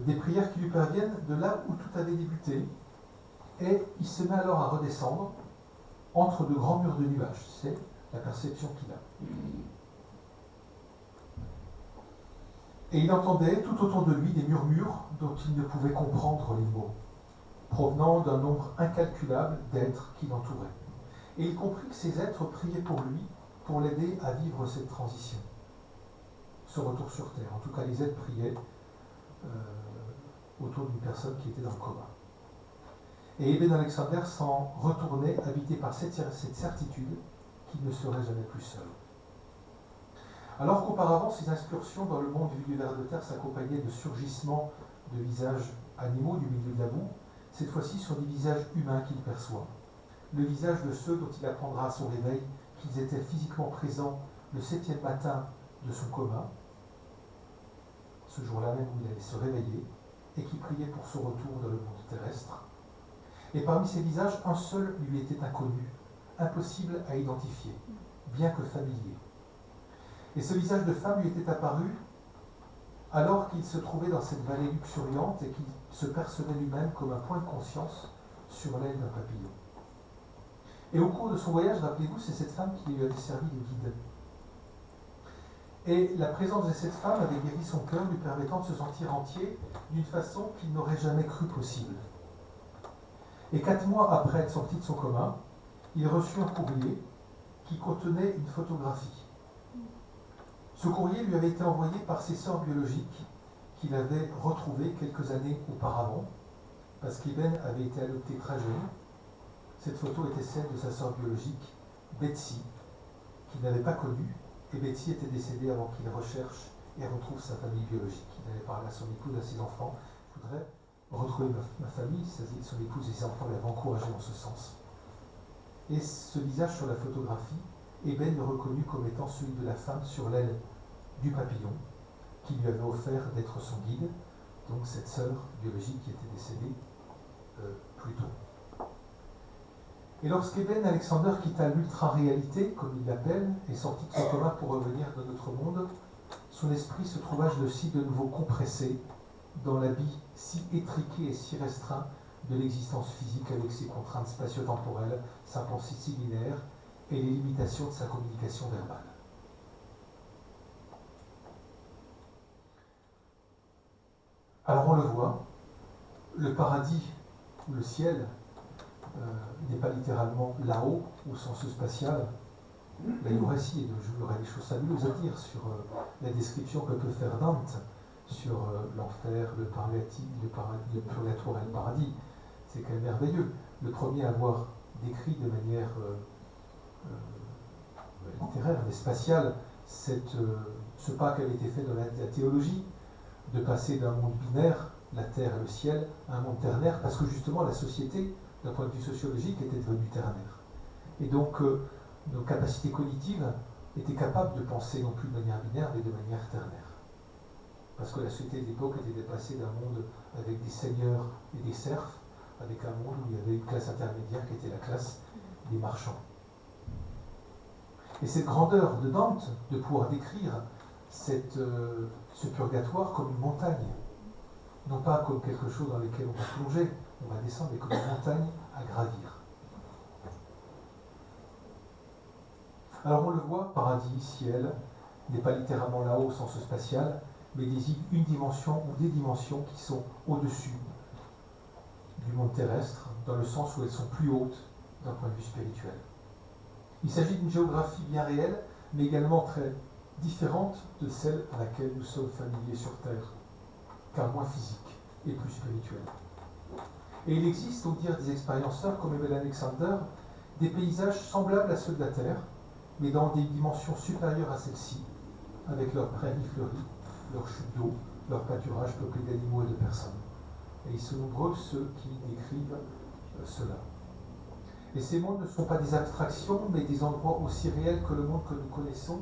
Des prières qui lui parviennent de là où tout avait débuté, et il se met alors à redescendre entre de grands murs de nuages. C'est la perception qu'il a. Et il entendait tout autour de lui des murmures dont il ne pouvait comprendre les mots, provenant d'un nombre incalculable d'êtres qui l'entouraient. Et il comprit que ces êtres priaient pour lui, pour l'aider à vivre cette transition, ce retour sur Terre. En tout cas, les êtres priaient autour d'une personne qui était dans le coma. Et Eben Alexander s'en retournait, habité par cette certitude qu'il ne serait jamais plus seul. Alors qu'auparavant, ces incursions dans le monde vu du ver de terre s'accompagnaient de surgissements de visages animaux du milieu de la boue, cette fois-ci sur des visages humains qu'il perçoit. Le visage de ceux dont il apprendra à son réveil qu'ils étaient physiquement présents le 7e matin de son coma, ce jour-là même où il allait se réveiller, et qui priait pour son retour dans le monde terrestre. Et parmi ces visages, un seul lui était inconnu, impossible à identifier, bien que familier. Et ce visage de femme lui était apparu alors qu'il se trouvait dans cette vallée luxuriante et qu'il se percevait lui-même comme un point de conscience sur l'aile d'un papillon. Et au cours de son voyage, rappelez-vous, c'est cette femme qui lui a desservi de guide. Et la présence de cette femme avait guéri son cœur, lui permettant de se sentir entier d'une façon qu'il n'aurait jamais cru possible. Et 4 mois après être sorti de son coma, il reçut un courrier qui contenait une photographie. Ce courrier lui avait été envoyé par ses sœurs biologiques qu'il avait retrouvées quelques années auparavant, parce qu'Eben avait été adopté très jeune. Cette photo était celle de sa sœur biologique, Betsy, qu'il n'avait pas connue, et Betsy était décédée avant qu'il recherche et retrouve sa famille biologique. Il avait parlé à son épouse, à ses enfants. Je voudrais retrouver ma famille, son épouse et ses enfants l'avaient encouragé dans ce sens. Et ce visage sur la photographie, Eben le reconnut comme étant celui de la femme sur l'aile du papillon, qui lui avait offert d'être son guide, donc cette sœur biologique qui était décédée plus tôt. Et lorsqu'Eben Alexander quitta l'ultra-réalité, comme il l'appelle, et sortit de son coma pour revenir dans notre monde, son esprit se trouva, je le cite, de nouveau compressé dans l'habit si étriqué et si restreint de l'existence physique avec ses contraintes spatio-temporelles, sa pensée si linéaire et les limitations de sa communication verbale. Alors on le voit, le paradis ou le ciel n'est pas littéralement là-haut au sens spatial. Là, il y aurait des choses fabuleuses à dire sur la description que peut faire Dante sur l'enfer, le purgatoire et le paradis. C'est quand même merveilleux. Le premier à avoir décrit de manière littéraire, mais spatiale, ce pas qui avait été fait dans la théologie, de passer d'un monde binaire, la terre et le ciel, à un monde ternaire, parce que justement la société, d'un point de vue sociologique, était devenue ternaire. Et donc nos capacités cognitives étaient capables de penser non plus de manière binaire, mais de manière ternaire. Parce que la société de l'époque était dépassée d'un monde avec des seigneurs et des serfs, avec un monde où il y avait une classe intermédiaire qui était la classe des marchands. Et cette grandeur de Dante, de pouvoir décrire ce purgatoire comme une montagne, non pas comme quelque chose dans lequel on va plonger, on va descendre, mais comme une montagne à gravir. Alors on le voit, paradis, ciel, n'est pas littéralement là-haut au sens spatial, mais désigne une dimension ou des dimensions qui sont au-dessus du monde terrestre, dans le sens où elles sont plus hautes d'un point de vue spirituel. Il s'agit d'une géographie bien réelle, mais également très différente de celle à laquelle nous sommes familiers sur Terre, car moins physique et plus spirituelle. Et il existe, au dire des expérienceurs comme Eben Alexander, des paysages semblables à ceux de la Terre, mais dans des dimensions supérieures à celles-ci, avec leurs prairies fleuries, leurs chutes d'eau, leurs pâturages peuplés d'animaux et de personnes. Et ils sont nombreux ceux qui décrivent cela. Et ces mondes ne sont pas des abstractions, mais des endroits aussi réels que le monde que nous connaissons.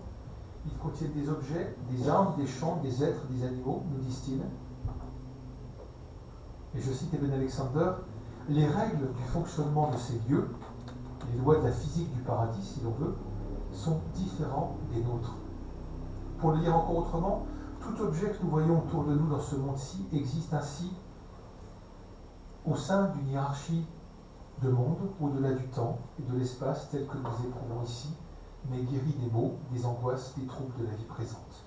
Ils contiennent des objets, des arbres, des champs, des êtres, des animaux, nous disent-ils. Et je cite Eben Alexander, les règles du fonctionnement de ces lieux, les lois de la physique du paradis, si l'on veut, sont différents des nôtres. Pour le dire encore autrement, tout objet que nous voyons autour de nous dans ce monde-ci existe ainsi au sein d'une hiérarchie de monde, au-delà du temps et de l'espace tel que nous éprouvons ici, mais guéri des maux, des angoisses, des troubles de la vie présente.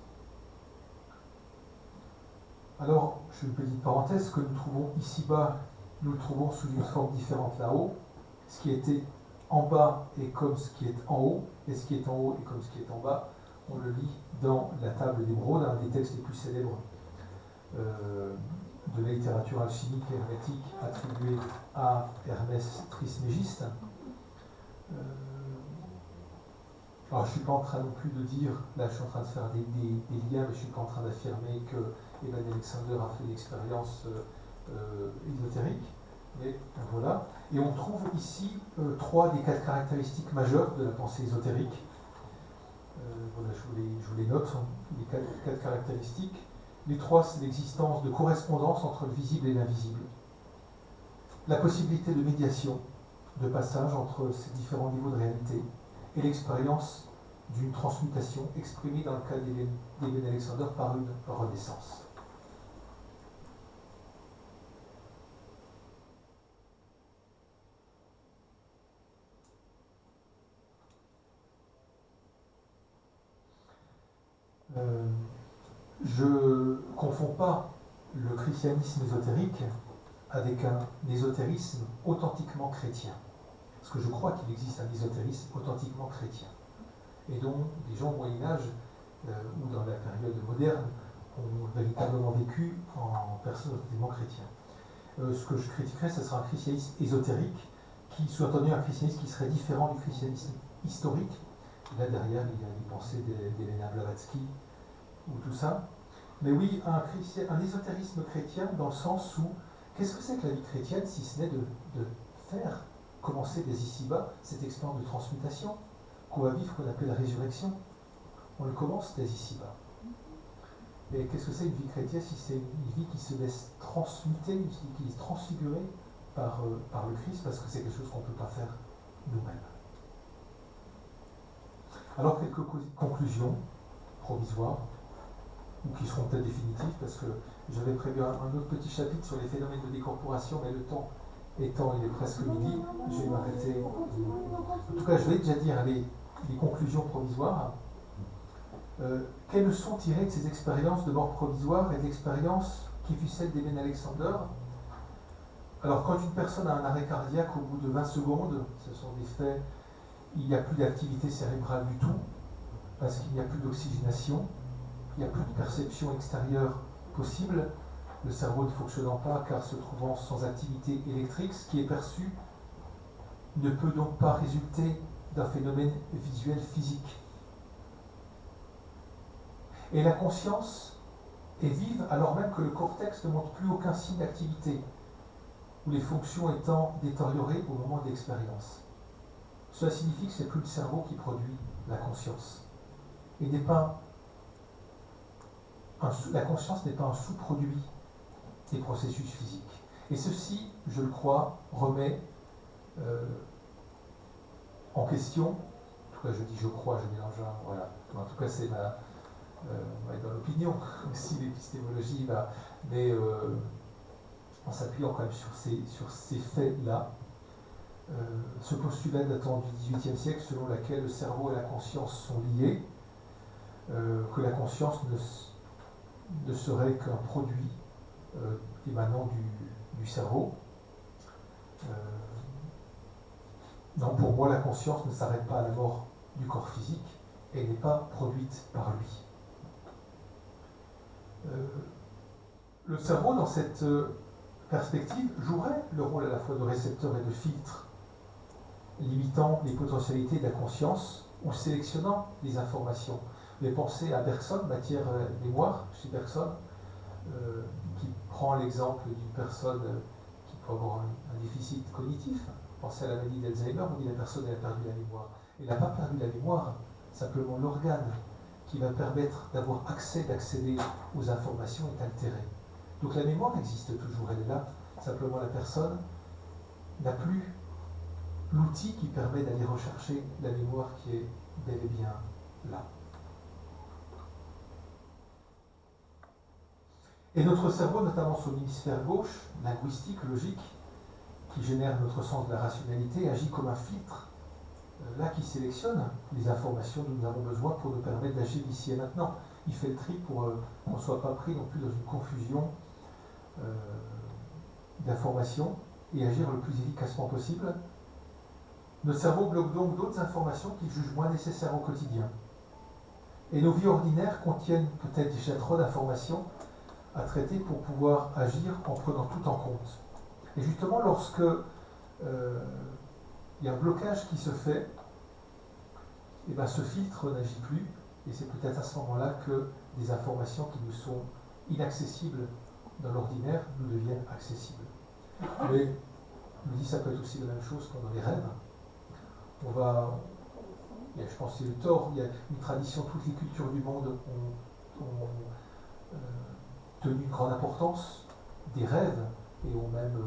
Alors, je fais une petite parenthèse, ce que nous trouvons ici-bas, nous le trouvons sous une forme différente là-haut. Ce qui était en bas est comme ce qui est en haut, et ce qui est en haut est comme ce qui est en bas. On le lit dans la table d'Hébrode, un des textes les plus célèbres de la littérature alchimique et hermétique attribuée à Hermès Trismégiste. Alors je ne suis pas en train non plus de dire, là je suis en train de faire des liens, mais je ne suis pas en train d'affirmer que Eben Alexander a fait l'expérience ésotérique, mais voilà. Et on trouve ici 3 des 4 caractéristiques majeures de la pensée ésotérique. Voilà, je vous les note, les 4 caractéristiques. Les 3, c'est l'existence de correspondance entre le visible et l'invisible. La possibilité de médiation, de passage entre ces différents niveaux de réalité, et l'expérience d'une transmutation exprimée dans le cas d'Eben Alexander par une renaissance. je ne confonds pas le christianisme ésotérique avec un ésotérisme authentiquement chrétien. Parce que je crois qu'il existe un ésotérisme authentiquement chrétien. Et dont des gens au Moyen-Âge ou dans la période moderne ont véritablement vécu en personnes authentiquement chrétiennes. Ce que je critiquerais, ce sera un christianisme ésotérique, qui soit entendu un christianisme qui serait différent du christianisme historique. Là derrière, il y a les pensées d'Elena Blavatsky ou tout ça. Mais oui, un ésotérisme chrétien dans le sens où, qu'est-ce que c'est que la vie chrétienne si ce n'est de faire commencer dès ici-bas cette expérience de transmutation qu'on va vivre, qu'on appelle la résurrection. On le commence dès ici-bas. Et qu'est-ce que c'est une vie chrétienne si c'est une vie qui se laisse transmuter, une vie qui est transfigurée par le Christ, parce que c'est quelque chose qu'on ne peut pas faire nous-mêmes. Alors quelques conclusions provisoires, ou qui seront peut-être définitives, parce que j'avais prévu un autre petit chapitre sur les phénomènes de décorporation, mais le temps étant, il est presque midi, je vais m'arrêter. En tout cas, je vais déjà dire les conclusions provisoires. Quelles leçons tirer de ces expériences de mort provisoire et de l'expérience qui fut celle d'Eben Alexander? Alors, quand une personne a un arrêt cardiaque au bout de 20 secondes, ce sont des faits, il n'y a plus d'activité cérébrale du tout, parce qu'il n'y a plus d'oxygénation, il n'y a plus de perception extérieure possible, le cerveau ne fonctionnant pas car se trouvant sans activité électrique, ce qui est perçu ne peut donc pas résulter d'un phénomène visuel physique. Et la conscience est vive alors même que le cortex ne montre plus aucun signe d'activité, ou les fonctions étant détériorées au moment de l'expérience. Cela signifie que ce n'est plus le cerveau qui produit la conscience. Et la conscience n'est pas un sous-produit des processus physiques. Et ceci, je le crois, remet en question, en tout cas je dis je crois, je mélange un, voilà, en tout cas c'est ma... on va être dans l'opinion, aussi l'épistémologie, mais en s'appuyant quand même sur ces faits-là, ce postulat datant du XVIIIe siècle selon lequel le cerveau et la conscience sont liés, que la conscience ne serait qu'un produit émanant du cerveau. Non, pour moi, la conscience ne s'arrête pas à la mort du corps physique, elle n'est pas produite par lui. Le cerveau, dans cette perspective, jouerait le rôle à la fois de récepteur et de filtre, limitant les potentialités de la conscience ou sélectionnant les informations. Mais pensez à Bergson, matière mémoire, chez Bergson, qui prend l'exemple d'une personne qui peut avoir un déficit cognitif. Pensez à la maladie d'Alzheimer, on dit que la personne a perdu la mémoire. Elle n'a pas perdu la mémoire, simplement l'organe qui va permettre d'accéder aux informations est altéré. Donc la mémoire existe toujours, elle est là, simplement la personne n'a plus l'outil qui permet d'aller rechercher la mémoire qui est bel et bien là. Et notre cerveau, notamment son hémisphère gauche, linguistique, logique, qui génère notre sens de la rationalité, agit comme un filtre, là qui sélectionne les informations dont nous avons besoin pour nous permettre d'agir ici et maintenant. Il fait le tri pour qu'on ne soit pas pris non plus dans une confusion d'informations et agir le plus efficacement possible. Notre cerveau bloque donc d'autres informations qu'il juge moins nécessaires au quotidien. Et nos vies ordinaires contiennent peut-être déjà trop d'informations à traiter pour pouvoir agir en prenant tout en compte. Et justement, lorsque il y a un blocage qui se fait, et bien ce filtre n'agit plus, et c'est peut-être à ce moment-là que des informations qui nous sont inaccessibles dans l'ordinaire nous deviennent accessibles. Mais je me dis ça peut être aussi la même chose pendant les rêves. Je pense que c'est le tort, il y a une tradition, toutes les cultures du monde ont tenu une grande importance des rêves et ont même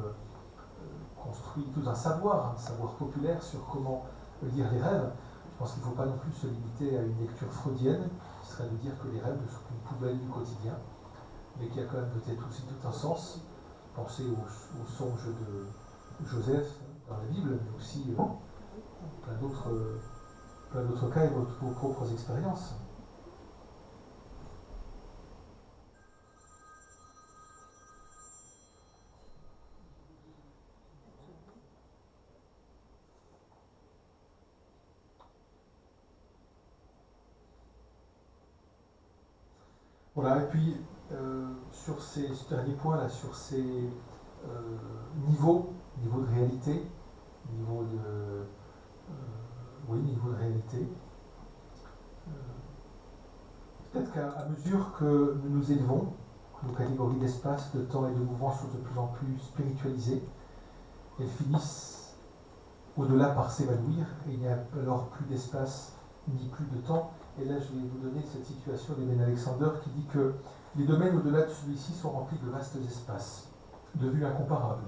construit tout un savoir populaire sur comment lire les rêves. Je pense qu'il ne faut pas non plus se limiter à une lecture freudienne, qui serait de dire que les rêves ne sont qu'une poubelle du quotidien, mais qu'il y a quand même peut-être aussi tout un sens. Pensez au songe de Joseph dans la Bible, mais aussi plein d'autres cas et vos propres expériences. Voilà, et puis sur ce dernier point là, sur ces niveau de réalité, niveau de, oui, niveau de réalité, euh, peut-être qu'à mesure que nous nous élevons, nos catégories d'espace, de temps et de mouvement sont de plus en plus spiritualisées, elles finissent au-delà par s'évanouir, et il n'y a alors plus d'espace ni plus de temps. Et là, je vais vous donner cette situation d'Eben Alexander qui dit que les domaines au-delà de celui-ci sont remplis de vastes espaces, de vues incomparables,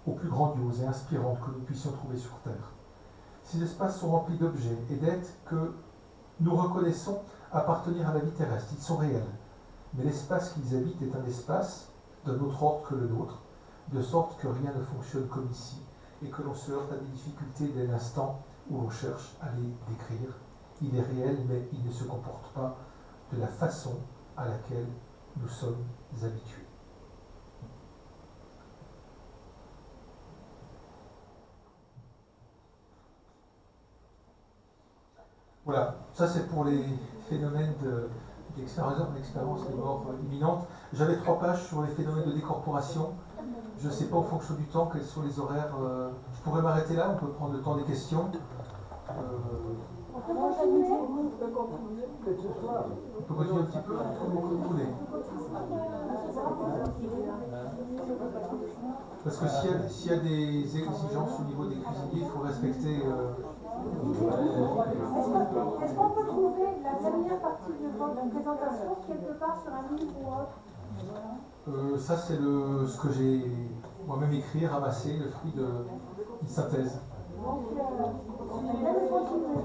aux plus grandioses et inspirantes que nous puissions trouver sur Terre. Ces espaces sont remplis d'objets et d'êtres que nous reconnaissons appartenir à la vie terrestre. Ils sont réels. Mais l'espace qu'ils habitent est un espace d'un autre ordre que le nôtre, de sorte que rien ne fonctionne comme ici, et que l'on se heurte à des difficultés dès l'instant où l'on cherche à les décrire. Il est réel, mais il ne se comporte pas de la façon à laquelle nous sommes habitués. Voilà, ça c'est pour les phénomènes d'expérience de mort imminente. J'avais 3 pages sur les phénomènes de décorporation. Je ne sais pas en fonction du temps quels sont les horaires. Je pourrais m'arrêter là, on peut prendre le temps des questions. On peut continuer un petit peu, comme vous voulez. Parce que s'il y a des exigences au niveau des cuisiniers, il faut respecter. Est-ce qu'on peut trouver la dernière partie de votre présentation quelque part sur un livre ou autre? Ça, c'est ce que j'ai moi-même écrit, ramassé, le fruit d'une synthèse. Donc, continuer.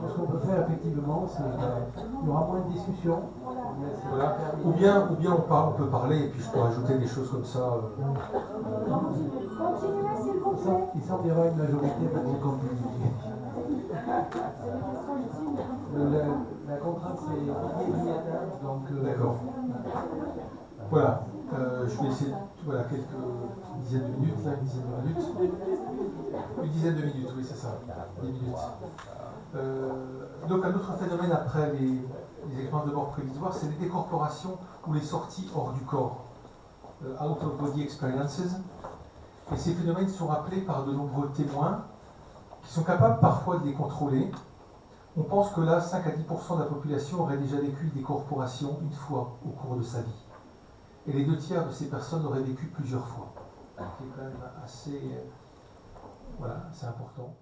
Ce qu'on peut faire effectivement, c'est qu'il y aura moins de discussion. Voilà. Ou bien on peut parler et puis je peux rajouter des choses comme ça. Continuez s'il vous plaît. Il sortira une majorité pour vous continuer. La contrainte c'est immédiate, donc d'accord. Voilà. Je vais essayer quelques dizaines de minutes, là, une dizaine de minutes. Une dizaine de minutes, oui, c'est ça. 10 minutes. Donc un autre phénomène après les expériences de mort prévisoire, c'est les décorporations ou les sorties hors du corps, out of body experiences. Et ces phénomènes sont rappelés par de nombreux témoins qui sont capables parfois de les contrôler. On pense que là, 5 à 10% de la population aurait déjà vécu une décorporation une fois au cours de sa vie. Et les 2 tiers de ces personnes auraient vécu plusieurs fois. Ce qui est quand même assez important.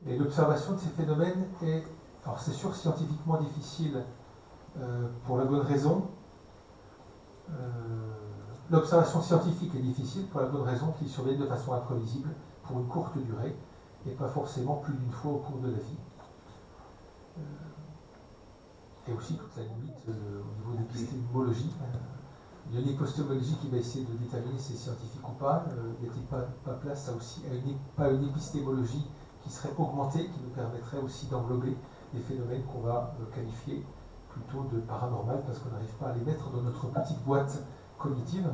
Et l'observation de ces phénomènes est, alors c'est sûr, scientifiquement difficile pour la bonne raison. L'observation scientifique est difficile pour la bonne raison qu'ils surviennent de façon imprévisible pour une courte durée et pas forcément plus d'une fois au cours de la vie. Et aussi toute la limite au niveau de l'épistémologie. Il y a une épistémologie qui va essayer de déterminer si c'est scientifique ou pas. Il n'y a-t-il pas place à une épistémologie qui serait augmentée, qui nous permettrait aussi d'englober des phénomènes qu'on va qualifier plutôt de paranormal parce qu'on n'arrive pas à les mettre dans notre petite boîte cognitive.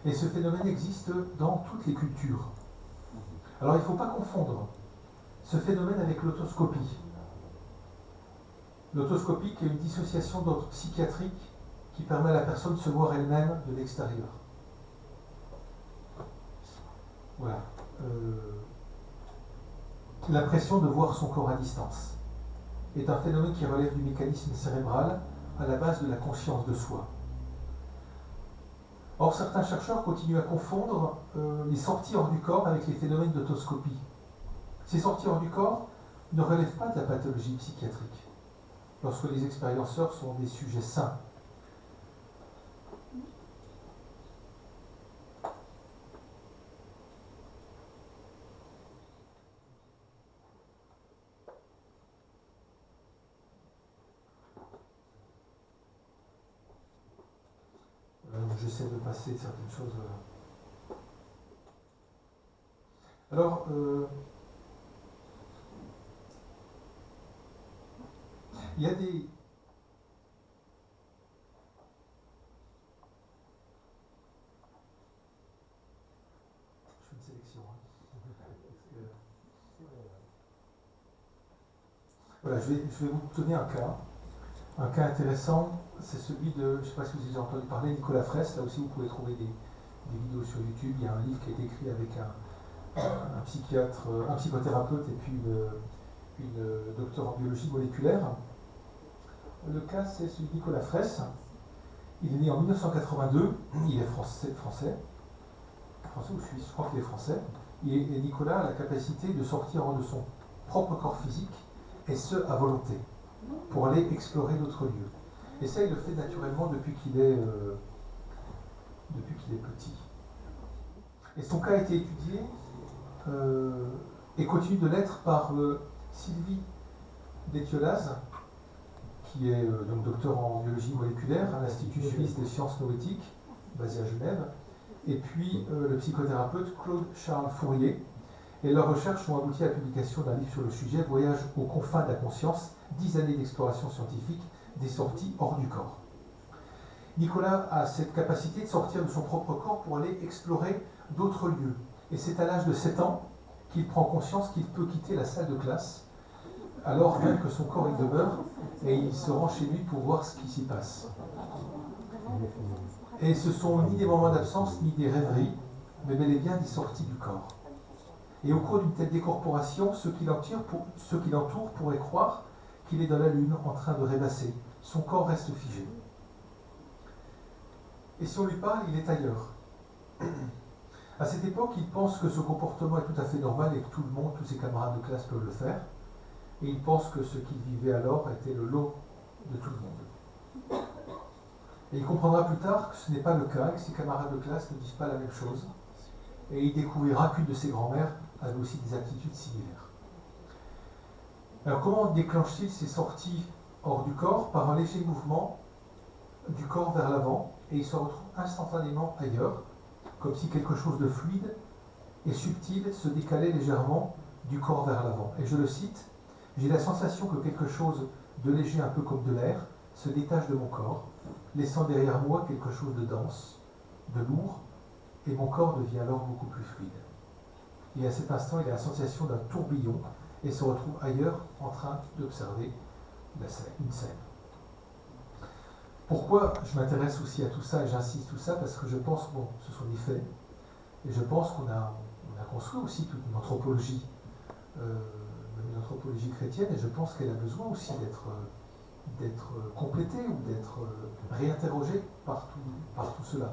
Et ce phénomène existe dans toutes les cultures. Alors il ne faut pas confondre ce phénomène avec l'autoscopie. L'autoscopie qui est une dissociation d'ordre psychiatrique qui permet à la personne de se voir elle-même de l'extérieur. Voilà. L'impression de voir son corps à distance est un phénomène qui relève du mécanisme cérébral à la base de la conscience de soi. Or, certains chercheurs continuent à confondre les sorties hors du corps avec les phénomènes d'autoscopie. Ces sorties hors du corps ne relèvent pas de la pathologie psychiatrique, lorsque les expérienceurs sont des sujets sains. J'essaie de passer certaines choses. Alors, il y a des... Je fais une sélection. Voilà, je vais vous donner un cas. Un cas intéressant, c'est celui de, je ne sais pas si vous avez déjà entendu parler, Nicolas Fraisse. Là aussi, vous pouvez trouver des vidéos sur YouTube. Il y a un livre qui a été écrit avec un psychiatre, un psychothérapeute et puis une docteure en biologie moléculaire. Le cas, c'est celui de Nicolas Fraisse. Il est né en 1982. Il est français ou suisse, je crois qu'il est français. Et Nicolas a la capacité de sortir hors de son propre corps physique, et ce, à volonté, pour aller explorer d'autres lieux. Et ça, il le fait naturellement depuis qu'il est petit. Et son cas a été étudié et continue de l'être par Sylvie Détiolaz, qui est donc docteur en biologie moléculaire à l'Institut suisse des sciences noétiques, basé à Genève, et puis le psychothérapeute Claude-Charles Fourier. Et leurs recherches ont abouti à la publication d'un livre sur le sujet, Voyage aux confins de la conscience, 10 années d'exploration scientifique, des sorties hors du corps. Nicolas a cette capacité de sortir de son propre corps pour aller explorer d'autres lieux. Et c'est à l'âge de 7 ans qu'il prend conscience qu'il peut quitter la salle de classe, alors même que son corps y demeure, et il se rend chez lui pour voir ce qui s'y passe. Et ce sont ni des moments d'absence, ni des rêveries, mais bel et bien des sorties du corps. Et au cours d'une telle décorporation, ceux qui l'entourent pourraient croire qu'il est dans la lune, en train de rêvasser. Son corps reste figé. Et si on lui parle, il est ailleurs. À cette époque, il pense que ce comportement est tout à fait normal et que tout le monde, tous ses camarades de classe peuvent le faire. Et il pense que ce qu'il vivait alors était le lot de tout le monde. Et il comprendra plus tard que ce n'est pas le cas et que ses camarades de classe ne disent pas la même chose. Et il découvrira qu'une de ses grand-mères avait aussi des aptitudes similaires. Alors comment déclenche-t-il ces sorties hors du corps? Par un léger mouvement du corps vers l'avant, et il se retrouve instantanément ailleurs, comme si quelque chose de fluide et subtil se décalait légèrement du corps vers l'avant. Et je le cite, « J'ai la sensation que quelque chose de léger, un peu comme de l'air, se détache de mon corps, laissant derrière moi quelque chose de dense, de lourd, et mon corps devient alors beaucoup plus fluide. » Et à cet instant, il a la sensation d'un tourbillon et se retrouve ailleurs en train d'observer une scène. Pourquoi je m'intéresse aussi à tout ça et j'insiste tout ça? Parce que je pense, bon, ce sont des faits, et je pense qu'on a construit aussi toute une anthropologie, une anthropologie chrétienne, et je pense qu'elle a besoin aussi d'être complétée ou d'être réinterrogée par tout cela.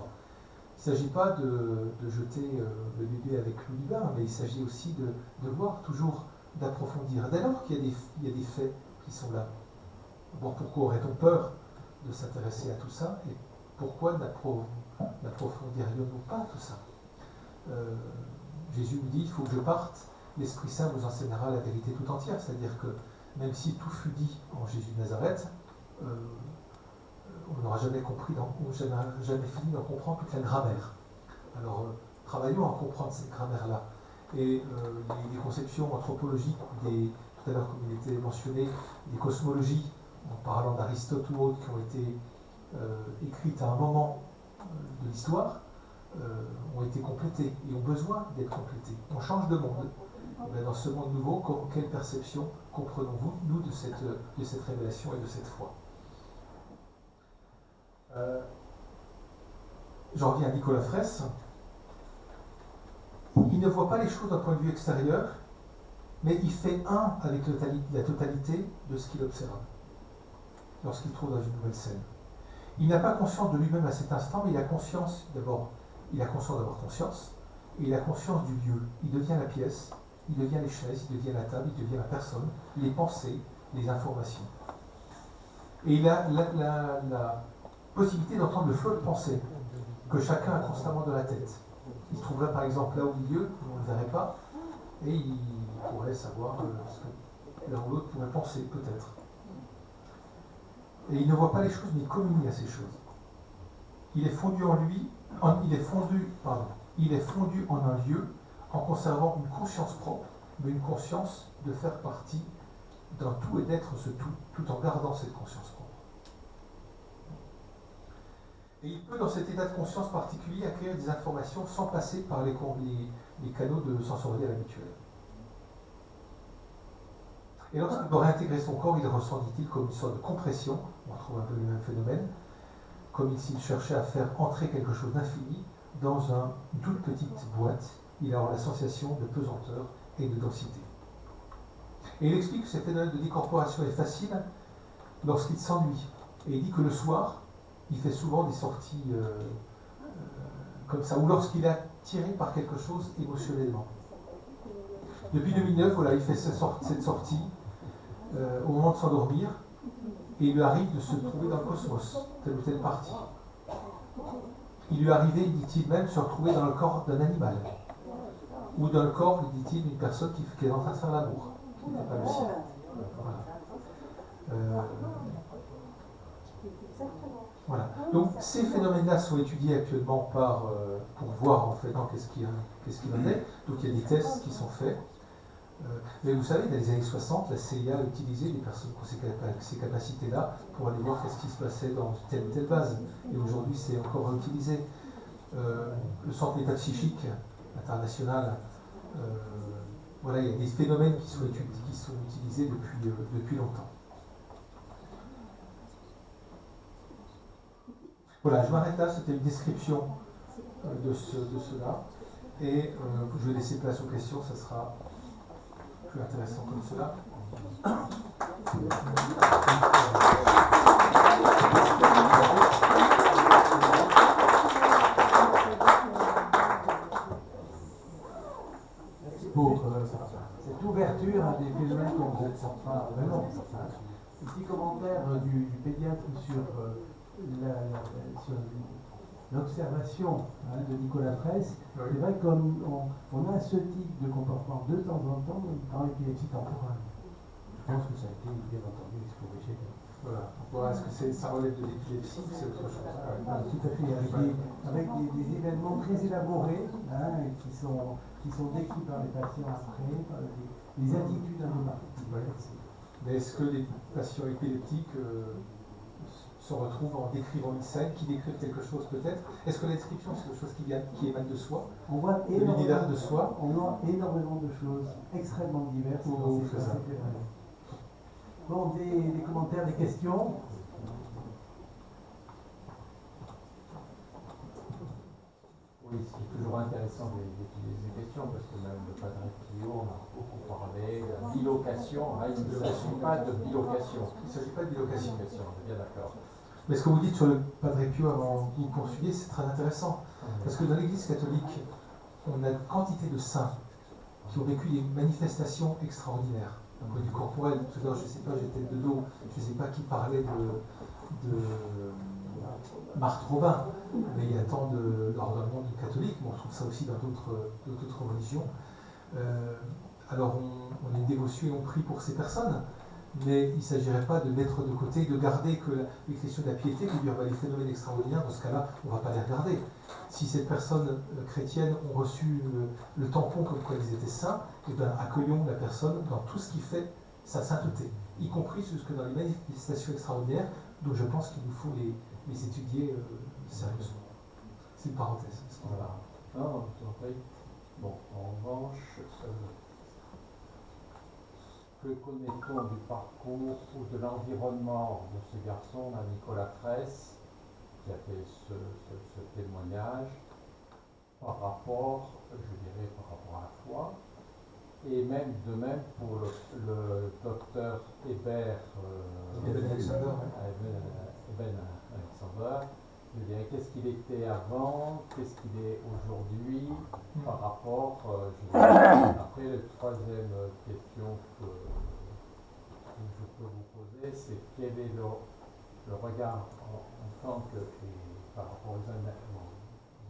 Il ne s'agit pas de jeter le bébé avec l'eau du bain, mais il s'agit aussi de voir, toujours d'approfondir. Dès lors qu'il y a des faits qui sont là, bon, pourquoi aurait-on peur de s'intéresser à tout ça, et pourquoi n'approfondirions-nous pas tout ça? Jésus nous dit, il faut que je parte, l'Esprit Saint vous enseignera la vérité tout entière, c'est-à-dire que même si tout fut dit en Jésus de Nazareth, on n'aura jamais jamais fini d'en comprendre toute la grammaire. Alors, travaillons à comprendre cette grammaire-là. Et les conceptions anthropologiques, tout à l'heure, comme il était mentionné, des cosmologies, en parlant d'Aristote ou autres, qui ont été écrites à un moment de l'histoire, ont été complétées et ont besoin d'être complétées. On change de monde. Et dans ce monde nouveau, quelle perception comprenons-vous, nous, de cette révélation et de cette foi? J'en reviens à Nicolas Fraisse. Il ne voit pas les choses d'un point de vue extérieur, mais il fait un avec la totalité de ce qu'il observe lorsqu'il trouve dans une nouvelle scène. Il n'a pas conscience de lui-même à cet instant, mais il a conscience d'avoir conscience, et il a conscience du lieu. Il devient la pièce, il devient les chaises, il devient la table, il devient la personne, les pensées, les informations. Et il a la possibilité d'entendre le flot de pensée que chacun a constamment dans la tête. Il se trouverait par exemple là au milieu, où on ne le verrait pas, et il pourrait savoir ce que l'un ou l'autre pourrait penser, peut-être. Et il ne voit pas les choses, mais il communie à ces choses. Il est fondu en lui, il est fondu en un lieu en conservant une conscience propre, mais une conscience de faire partie d'un tout et d'être ce tout en gardant cette conscience propre. Et il peut, dans cet état de conscience particulier, acquérir des informations sans passer par les canaux de sensoriels habituels. Et lorsqu'il doit réintégrer son corps, il ressent, dit-il, comme une sorte de compression, on retrouve un peu le même phénomène, comme s'il cherchait à faire entrer quelque chose d'infini dans une toute petite boîte. Il a la sensation de pesanteur et de densité. Et il explique que ce phénomène de décorporation est facile lorsqu'il s'ennuie. Et il dit que le soir, il fait souvent des sorties comme ça, ou lorsqu'il est attiré par quelque chose émotionnellement. Depuis 2009, voilà, il fait cette sortie au moment de s'endormir, et il lui arrive de se trouver dans le cosmos, telle ou telle partie. Il lui arrivait, dit-il même, de se retrouver dans le corps d'un animal, ou dans le corps, dit-il, d'une personne qui est en train de faire l'amour, qui n'était pas le sien. Voilà. Voilà. Donc ces phénomènes-là sont étudiés actuellement pour voir en fait qu'est-ce qu'il en est. Donc il y a des tests qui sont faits. Mais vous savez, dans les années 60, la CIA a utilisé des personnes qui ont ces capacités-là pour aller voir qu'est-ce qui se passait dans telle ou telle base. Et aujourd'hui, c'est encore utilisé. Le Centre métapsychique international, voilà, il y a des phénomènes qui sont utilisés depuis longtemps. Voilà, je m'arrête là, c'était une description de cela. Et je vais laisser place aux questions, ça sera plus intéressant comme cela. Pour cette ouverture à des phénomènes dont vous êtes certain vraiment. Un petit commentaire du pédiatre sur l'observation de Nicolas Fraisse. Oui. C'est vrai qu'on a ce type de comportement de temps en temps dans l'épilepsie temporale. Je pense que ça a été bien entendu exploré chez nous. Voilà. Bon, est-ce que ça relève de l'épilepsie ou c'est autre chose? Tout à fait, avec des événements très élaborés qui sont décrits par les patients après, par des attitudes un peu particulières. Mais est-ce que les patients épileptiques se retrouvent en décrivant une scène, qui décrivent quelque chose peut-être? Est-ce que la description, c'est quelque chose qui émane de soi, on voit de l'univers de soi? On voit énormément de choses extrêmement diverses dans ces phénomènes. Bon, des commentaires, des questions? Oui, c'est toujours intéressant d'étudier ces questions parce que même le Padre Pio, on a beaucoup parlé de bilocation. Là, il ne s'agit pas de bilocation. Il ne s'agit pas de bilocation. On est bien d'accord. Mais ce que vous dites sur le Padre Pio avant que vous poursuiviez, c'est très intéressant. Parce que dans l'Église catholique, on a une quantité de saints qui ont vécu des manifestations extraordinaires. D'un point de vue corporel, tout à l'heure, je ne sais pas, j'étais de dos, je ne sais pas qui parlait de Marthe Robin, mais il y a tant dans le monde catholique, mais on trouve ça aussi dans d'autres religions. Alors on a une dévotion et on prie pour ces personnes, mais il ne s'agirait pas de mettre de côté, de garder que les questions de la piété, que dire les phénomènes extraordinaires, dans ce cas-là, on ne va pas les regarder. Si ces personnes chrétiennes ont reçu le tampon comme quoi ils étaient saints, eh bien accueillons la personne dans tout ce qui fait sa sainteté, y compris jusque dans les manifestations extraordinaires, dont je pense qu'il nous faut les étudier sérieusement. C'est une parenthèse. Voilà. Non, bon, en revanche, que connaît-on du parcours ou de l'environnement de ce garçon, là, Nicolas Fraisse, qui a fait ce témoignage, par rapport, je dirais, par rapport à la foi, et même de même pour le docteur Hébert Alexander, je dirais, qu'est-ce qu'il était avant, qu'est-ce qu'il est aujourd'hui, par rapport, je dirais, après, la troisième question que je peux vous poser, c'est quel est le regard en tant que, par rapport aux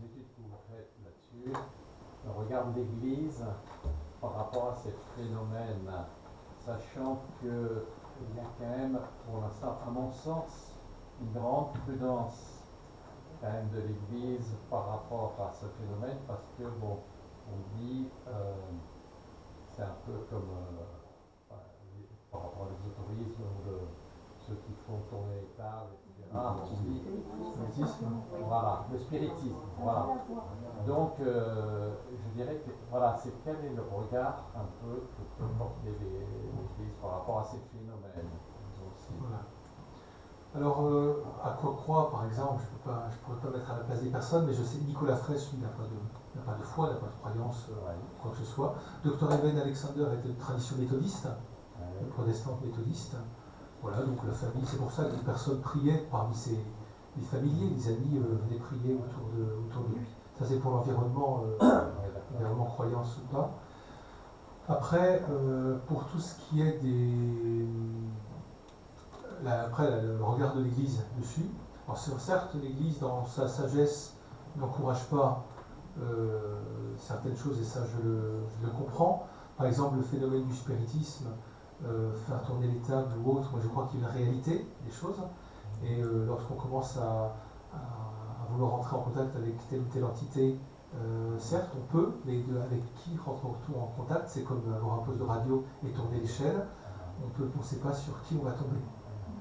études que vous faites là-dessus, le regard de l'Église par rapport à ces phénomènes, sachant qu'il y a quand même, pour l'instant, à mon sens, une grande prudence quand même de l'Église par rapport à ce phénomène, parce que, bon, on dit, c'est un peu comme par rapport à l'exotérisme, ceux qui font tourner les tables, etc. On dit, spiritisme. Voilà, le spiritisme. Voilà. Donc, je dirais que voilà, c'est quel est le regard un peu que peut porter l'Église par rapport à ces phénomènes aussi. Voilà. Alors, à quoi croire, par exemple, je ne pourrais pas mettre à la place des personnes, mais je sais que Nicolas Fraisse, lui, n'a pas de foi, n'a pas de croyance, quoi que ce soit. Dr Eben Alexander était de tradition méthodiste, protestante méthodiste. Voilà, donc la famille, c'est pour ça que les personnes priaient parmi les familiers, les amis venaient prier autour de lui. Ça, c'est pour l'environnement, croyance ou pas. Après, pour tout ce qui est le regard de l'Église dessus, alors certes, l'Église, dans sa sagesse, n'encourage pas certaines choses, et ça, je le comprends. Par exemple, le phénomène du spiritisme, faire tourner les tables ou autre, moi je crois qu'il y a une réalité des choses. Et lorsqu'on commence à vouloir entrer en contact avec telle ou telle entité, certes on peut, mais avec qui rentre-t-on en contact? C'est comme avoir un poste de radio et tourner l'échelle. On ne sait pas sur qui on va tomber.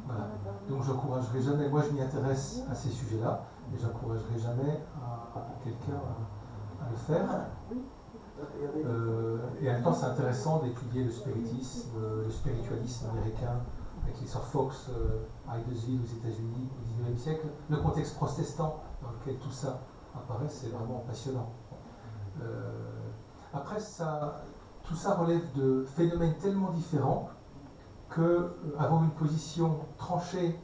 Voilà. Donc j'encouragerai jamais, moi je m'y intéresse à ces sujets-là, mais j'encouragerai jamais à quelqu'un à le faire. Et en même temps, c'est intéressant d'étudier le spiritisme, le spiritualisme américain, avec les sœurs Fox à Hydesville aux États-Unis au XIXe siècle. Le contexte protestant dans lequel tout ça apparaît, c'est vraiment passionnant. Après, tout ça relève de phénomènes tellement différents que avoir une position tranchée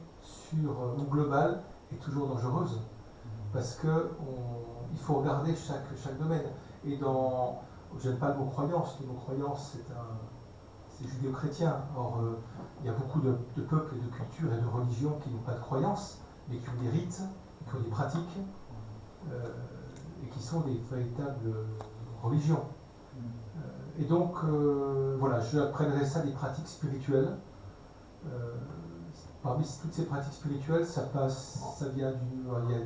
ou globale est toujours dangereuse, parce qu'il faut regarder chaque domaine. Et j'aime pas le mot croyance, le mot croyance c'est judéo-chrétien. Or, il y a beaucoup de peuples et de cultures et de religions qui n'ont pas de croyance, mais qui ont des rites, qui ont des pratiques, et qui sont des véritables religions. Et donc, voilà, je apprennerai ça des pratiques spirituelles. Parmi toutes ces pratiques spirituelles, ça vient il y a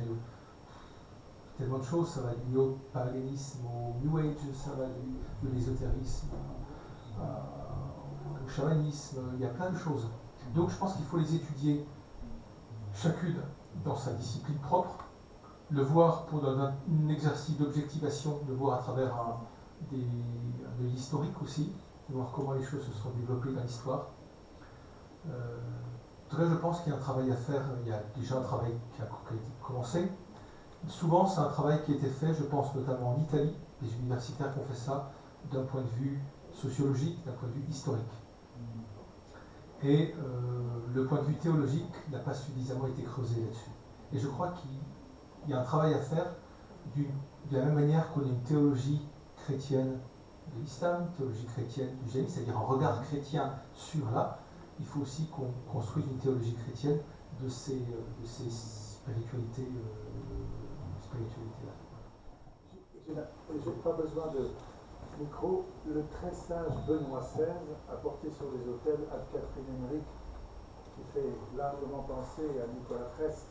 tellement de choses, ça va du néo-paganisme au New Age, ça va de l'ésotérisme au chamanisme, il y a plein de choses. Donc je pense qu'il faut les étudier chacune dans sa discipline propre, le voir pour un exercice d'objectivation, le voir à travers de l'historique aussi, de voir comment les choses se sont développées dans l'histoire. En tout cas, je pense qu'il y a un travail à faire, il y a déjà un travail qui a été commencé. Souvent, c'est un travail qui a été fait, je pense notamment en Italie, des universitaires qui ont fait ça d'un point de vue sociologique, d'un point de vue historique. Et le point de vue théologique n'a pas suffisamment été creusé là-dessus. Et je crois qu'il y a un travail à faire de la même manière qu'on a une théologie chrétienne de l'islam, théologie chrétienne du jaïnisme, c'est-à-dire un regard chrétien sur là. Il faut aussi qu'on construise une théologie chrétienne de ces spiritualités. J'ai pas besoin de micro. Le très sage Benoît XVI a porté sur les autels à Catherine Emmerich, qui fait largement penser à Nicolas Fraisse.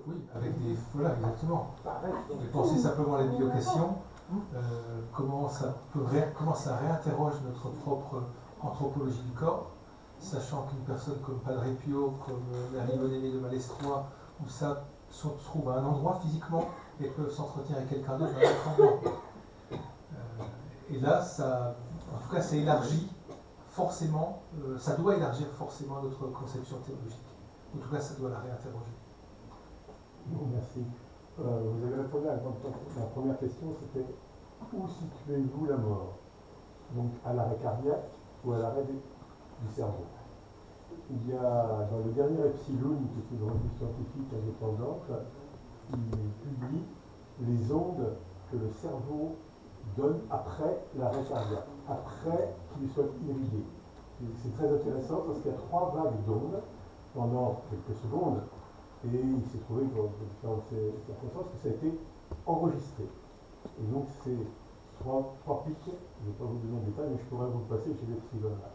Oui, avec des. Voilà, exactement. Pareil. Et penser simplement à la bilocation, comment ça réinterroge notre propre anthropologie du corps, sachant qu'une personne comme Padre Pio, comme Marie Bonémé de Malestroit, où ça se trouve à un endroit physiquement et peuvent s'entretenir avec quelqu'un d'autre à un autre endroit. Et là, en tout cas, ça élargit forcément, ça doit élargir forcément notre conception théologique. En tout cas, ça doit la réinterroger. Bon, merci. Vous avez répondu à la première question, c'était où situez-vous la mort? Donc à l'arrêt cardiaque ou à l'arrêt du cerveau? Il y a dans le dernier Epsilon, qui est une revue scientifique indépendante, il publie les ondes que le cerveau donne après l'arrêt cardiaque, après qu'il soit irrigué. C'est très intéressant parce qu'il y a 3 vagues d'ondes pendant quelques secondes, et il s'est trouvé dans différentes circonstances que ça a été enregistré. Et donc c'est 3 pics, je ne vais pas vous donner en détail, mais je pourrais vous le passer chez l'Epsilon là.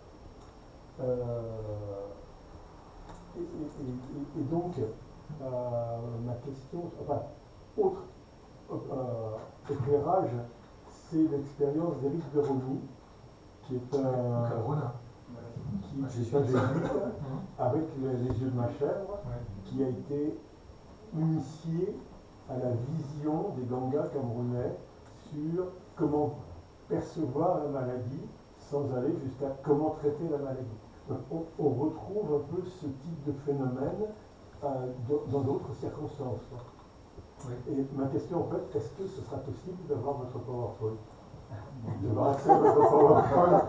Et donc, ma question, enfin, autre éclairage, c'est l'expérience d'Éric Beroni, qui est qui est un jésuite avec les yeux de ma chèvre, qui a été initié à la vision des Gangas camerounais sur comment percevoir la maladie sans aller jusqu'à comment traiter la maladie. Donc, on retrouve un peu ce type de phénomène dans d'autres circonstances. Oui. Et ma question, en fait, est-ce que ce sera possible d'avoir votre PowerPoint? D'avoir accès à votre PowerPoint.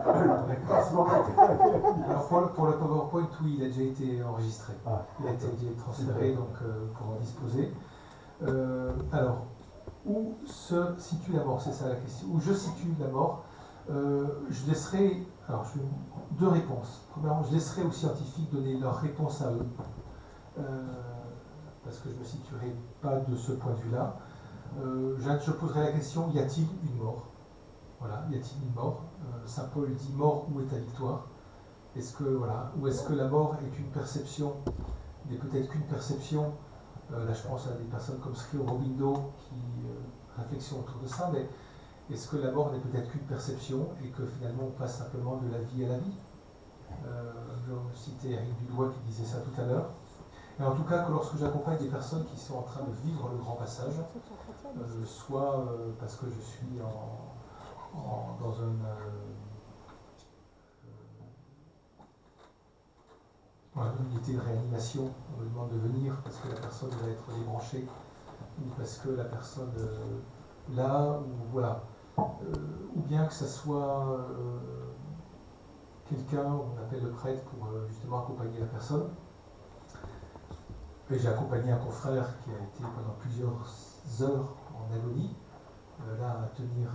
Alors pour le PowerPoint, oui, il a déjà été enregistré. Ah, Il a été transféré donc, pour en disposer. Alors, où se situe la mort? C'est ça la question. Où je situe la mort? Je laisserai deux réponses. Premièrement, je laisserai aux scientifiques donner leur réponse à eux, parce que je ne me situerai pas de ce point de vue-là. Je poserai la question, y a-t-il une mort? Voilà, y a-t-il une mort? Saint Paul dit mort, où est ta victoire? Est-ce que, voilà, ou est-ce que la mort est une perception, n'est peut-être qu'une perception? Là, je pense à des personnes comme Sri Aurobindo qui réflexionnent autour de ça, mais est-ce que la mort n'est peut-être qu'une perception et que finalement on passe simplement de la vie à la vie? Je citais Eric Dudois qui disait ça tout à l'heure. Et en tout cas, que lorsque j'accompagne des personnes qui sont en train de vivre le grand passage, soit parce que je suis dans une unité de réanimation, on me demande de venir parce que la personne va être débranchée, ou parce que la personne là, ou voilà. Ou bien que ce soit quelqu'un, on appelle le prêtre pour justement accompagner la personne. Et j'ai accompagné un confrère qui a été pendant plusieurs heures en agonie, là à tenir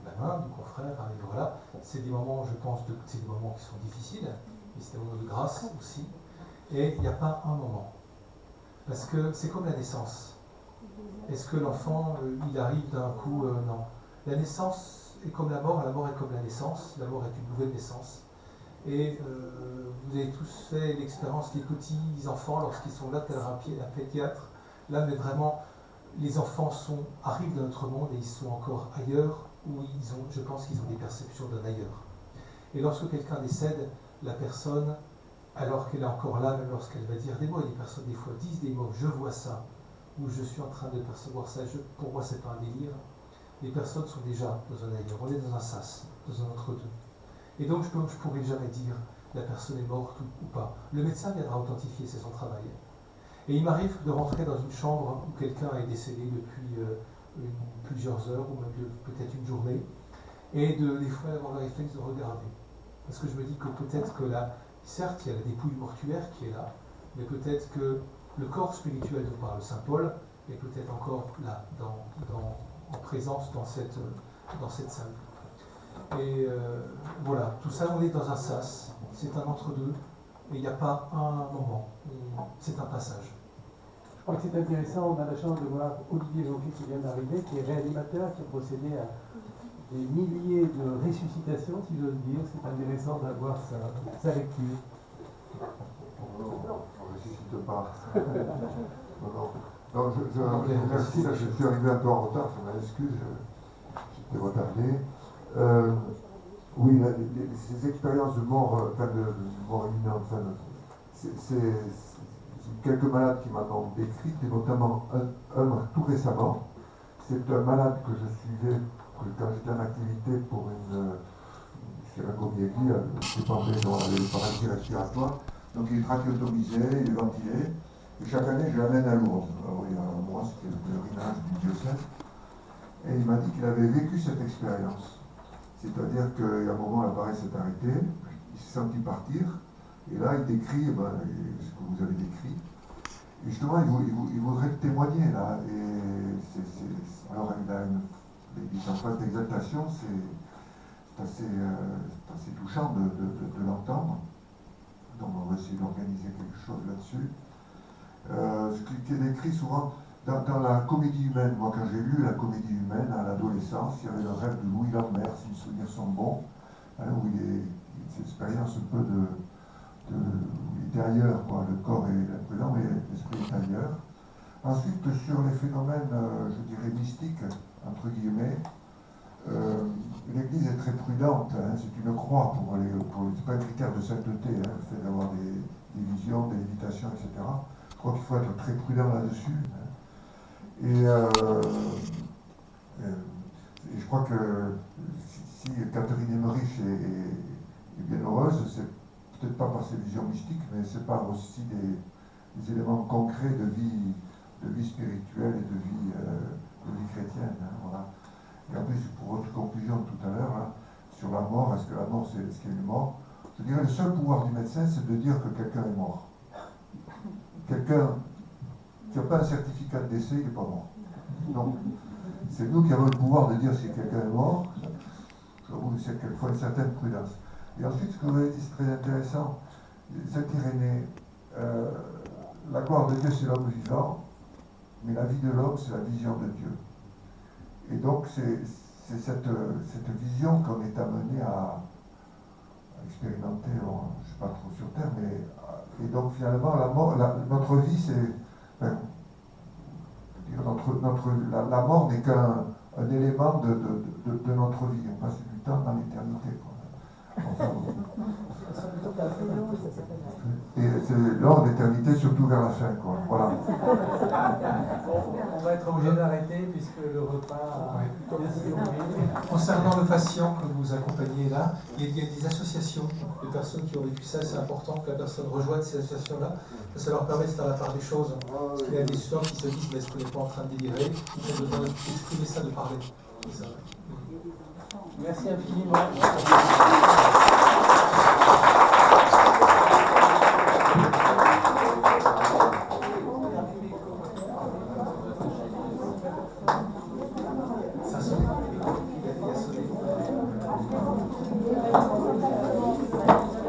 la main du confrère, et voilà. C'est des moments, je pense, c'est des moments qui sont difficiles, mais c'est des moments de grâce aussi. Et il n'y a pas un moment. Parce que c'est comme la naissance. Est-ce que l'enfant, il arrive d'un coup? Non. La naissance est comme la mort est comme la naissance. La mort est une nouvelle naissance. Et vous avez tous fait l'expérience des petits enfants lorsqu'ils sont là, tel un pédiatre. Là, mais vraiment, les enfants arrivent dans notre monde et ils sont encore ailleurs, où je pense qu'ils ont des perceptions d'un ailleurs. Et lorsque quelqu'un décède, la personne, alors qu'elle est encore là, même lorsqu'elle va dire des mots, et les personnes des fois disent des mots, je vois ça, ou je suis en train de percevoir ça, pour moi c'est pas un délire. Les personnes sont déjà dans un ailleurs, on est dans un sas, dans un entre-deux. Et donc je ne pourrai jamais dire la personne est morte ou pas. Le médecin viendra authentifier, c'est son travail. Et il m'arrive de rentrer dans une chambre où quelqu'un est décédé depuis plusieurs heures, ou même peut-être une journée, et des fois avoir le réflexe de regarder. Parce que je me dis que peut-être que là, certes, il y a la dépouille mortuaire qui est là, mais peut-être que le corps spirituel dont parle Saint Paul est peut-être encore là, en présence dans cette salle. Et voilà, tout ça, on est dans un sas, c'est un entre-deux, et il n'y a pas un moment, c'est un passage. Je crois que c'est intéressant, on a la chance de voir Olivier Jonquet qui vient d'arriver, qui est réanimateur, qui a procédé à des milliers de ressuscitations, si j'ose dire. C'est intéressant d'avoir sa lecture. Non, on ne ressuscite pas. Non, je remercie, là, je suis arrivé un peu en retard, je m'excuse, j'étais retardé. Oui, ces expériences de mort, de mort imminente, c'est quelques malades qui m'en ont décrites, et notamment un tout récemment. C'est un malade que je suivais quand j'étais en activité pour une chirurgie dépendait des maladies respiratoires. Donc il est trachéotomisé, il est ventilé. Et chaque année, je l'amène à Lourdes. Alors, il y a un mois, c'était le pèlerinage du diocèse. Et il m'a dit qu'il avait vécu cette expérience. C'est-à-dire qu'à un moment, l'appareil s'est arrêté, il s'est senti partir. Et là, il décrit ce que vous avez décrit. Et justement, il voudrait témoigner là. Et alors, il est en phase d'exaltation, c'est assez touchant de l'entendre. Donc, on va essayer d'organiser quelque chose là-dessus. Ce qui est décrit souvent dans la comédie humaine. Moi, quand j'ai lu la comédie humaine à l'adolescence, il y avait le rêve de Louis Lambert, si mes souvenirs sont bons, où il est cette expérience un peu où il était ailleurs, quoi. Le corps est présent, mais l'esprit est ailleurs. Ensuite, sur les phénomènes, je dirais, mystiques, entre guillemets, l'Église est très prudente, c'est une croix c'est pas un critère de sainteté, le fait d'avoir des visions, des lévitations, etc. crois qu'il faut être très prudent là-dessus. Et je crois que si Catherine Emmerich est bien heureuse, c'est peut-être pas par ses visions mystiques, mais c'est par aussi des éléments concrets de vie spirituelle et de vie chrétienne. Hein, voilà. Et en plus, pour votre conclusion tout à l'heure, hein, sur la mort, est-ce que la mort c'est ce qu'il est mort? Je dirais le seul pouvoir du médecin, c'est de dire que quelqu'un est mort. Quelqu'un qui n'a pas un certificat de décès, il n'est pas mort. Donc, c'est nous qui avons le pouvoir de dire si quelqu'un est mort. J'avoue que c'est quelquefois une certaine prudence. Et ensuite, ce que vous avez dit, c'est très intéressant. Cet Irénée, la gloire de Dieu, c'est l'homme vivant, mais la vie de l'homme, c'est la vision de Dieu. Et donc, c'est cette vision qu'on est amené à expérimenter, je ne suis pas trop sur Terre, mais et donc finalement, notre vie, c'est... la mort n'est qu'un élément de notre vie. On passe du temps dans l'éternité. Enfin, et c'est là, l'éternité, surtout vers la fin. Quoi. Voilà. On va être obligé d'arrêter puisque le repas... Concernant le patient que vous accompagnez là, il y a des associations de personnes qui ont vécu ça. C'est important que la personne rejoigne ces associations-là. Ça leur permet de faire la part des choses. Parce qu'il y a des gens qui se disent, mais est-ce qu'on n'est pas en train de délirer? Ils ont besoin d'exprimer ça, de parler. Merci infiniment.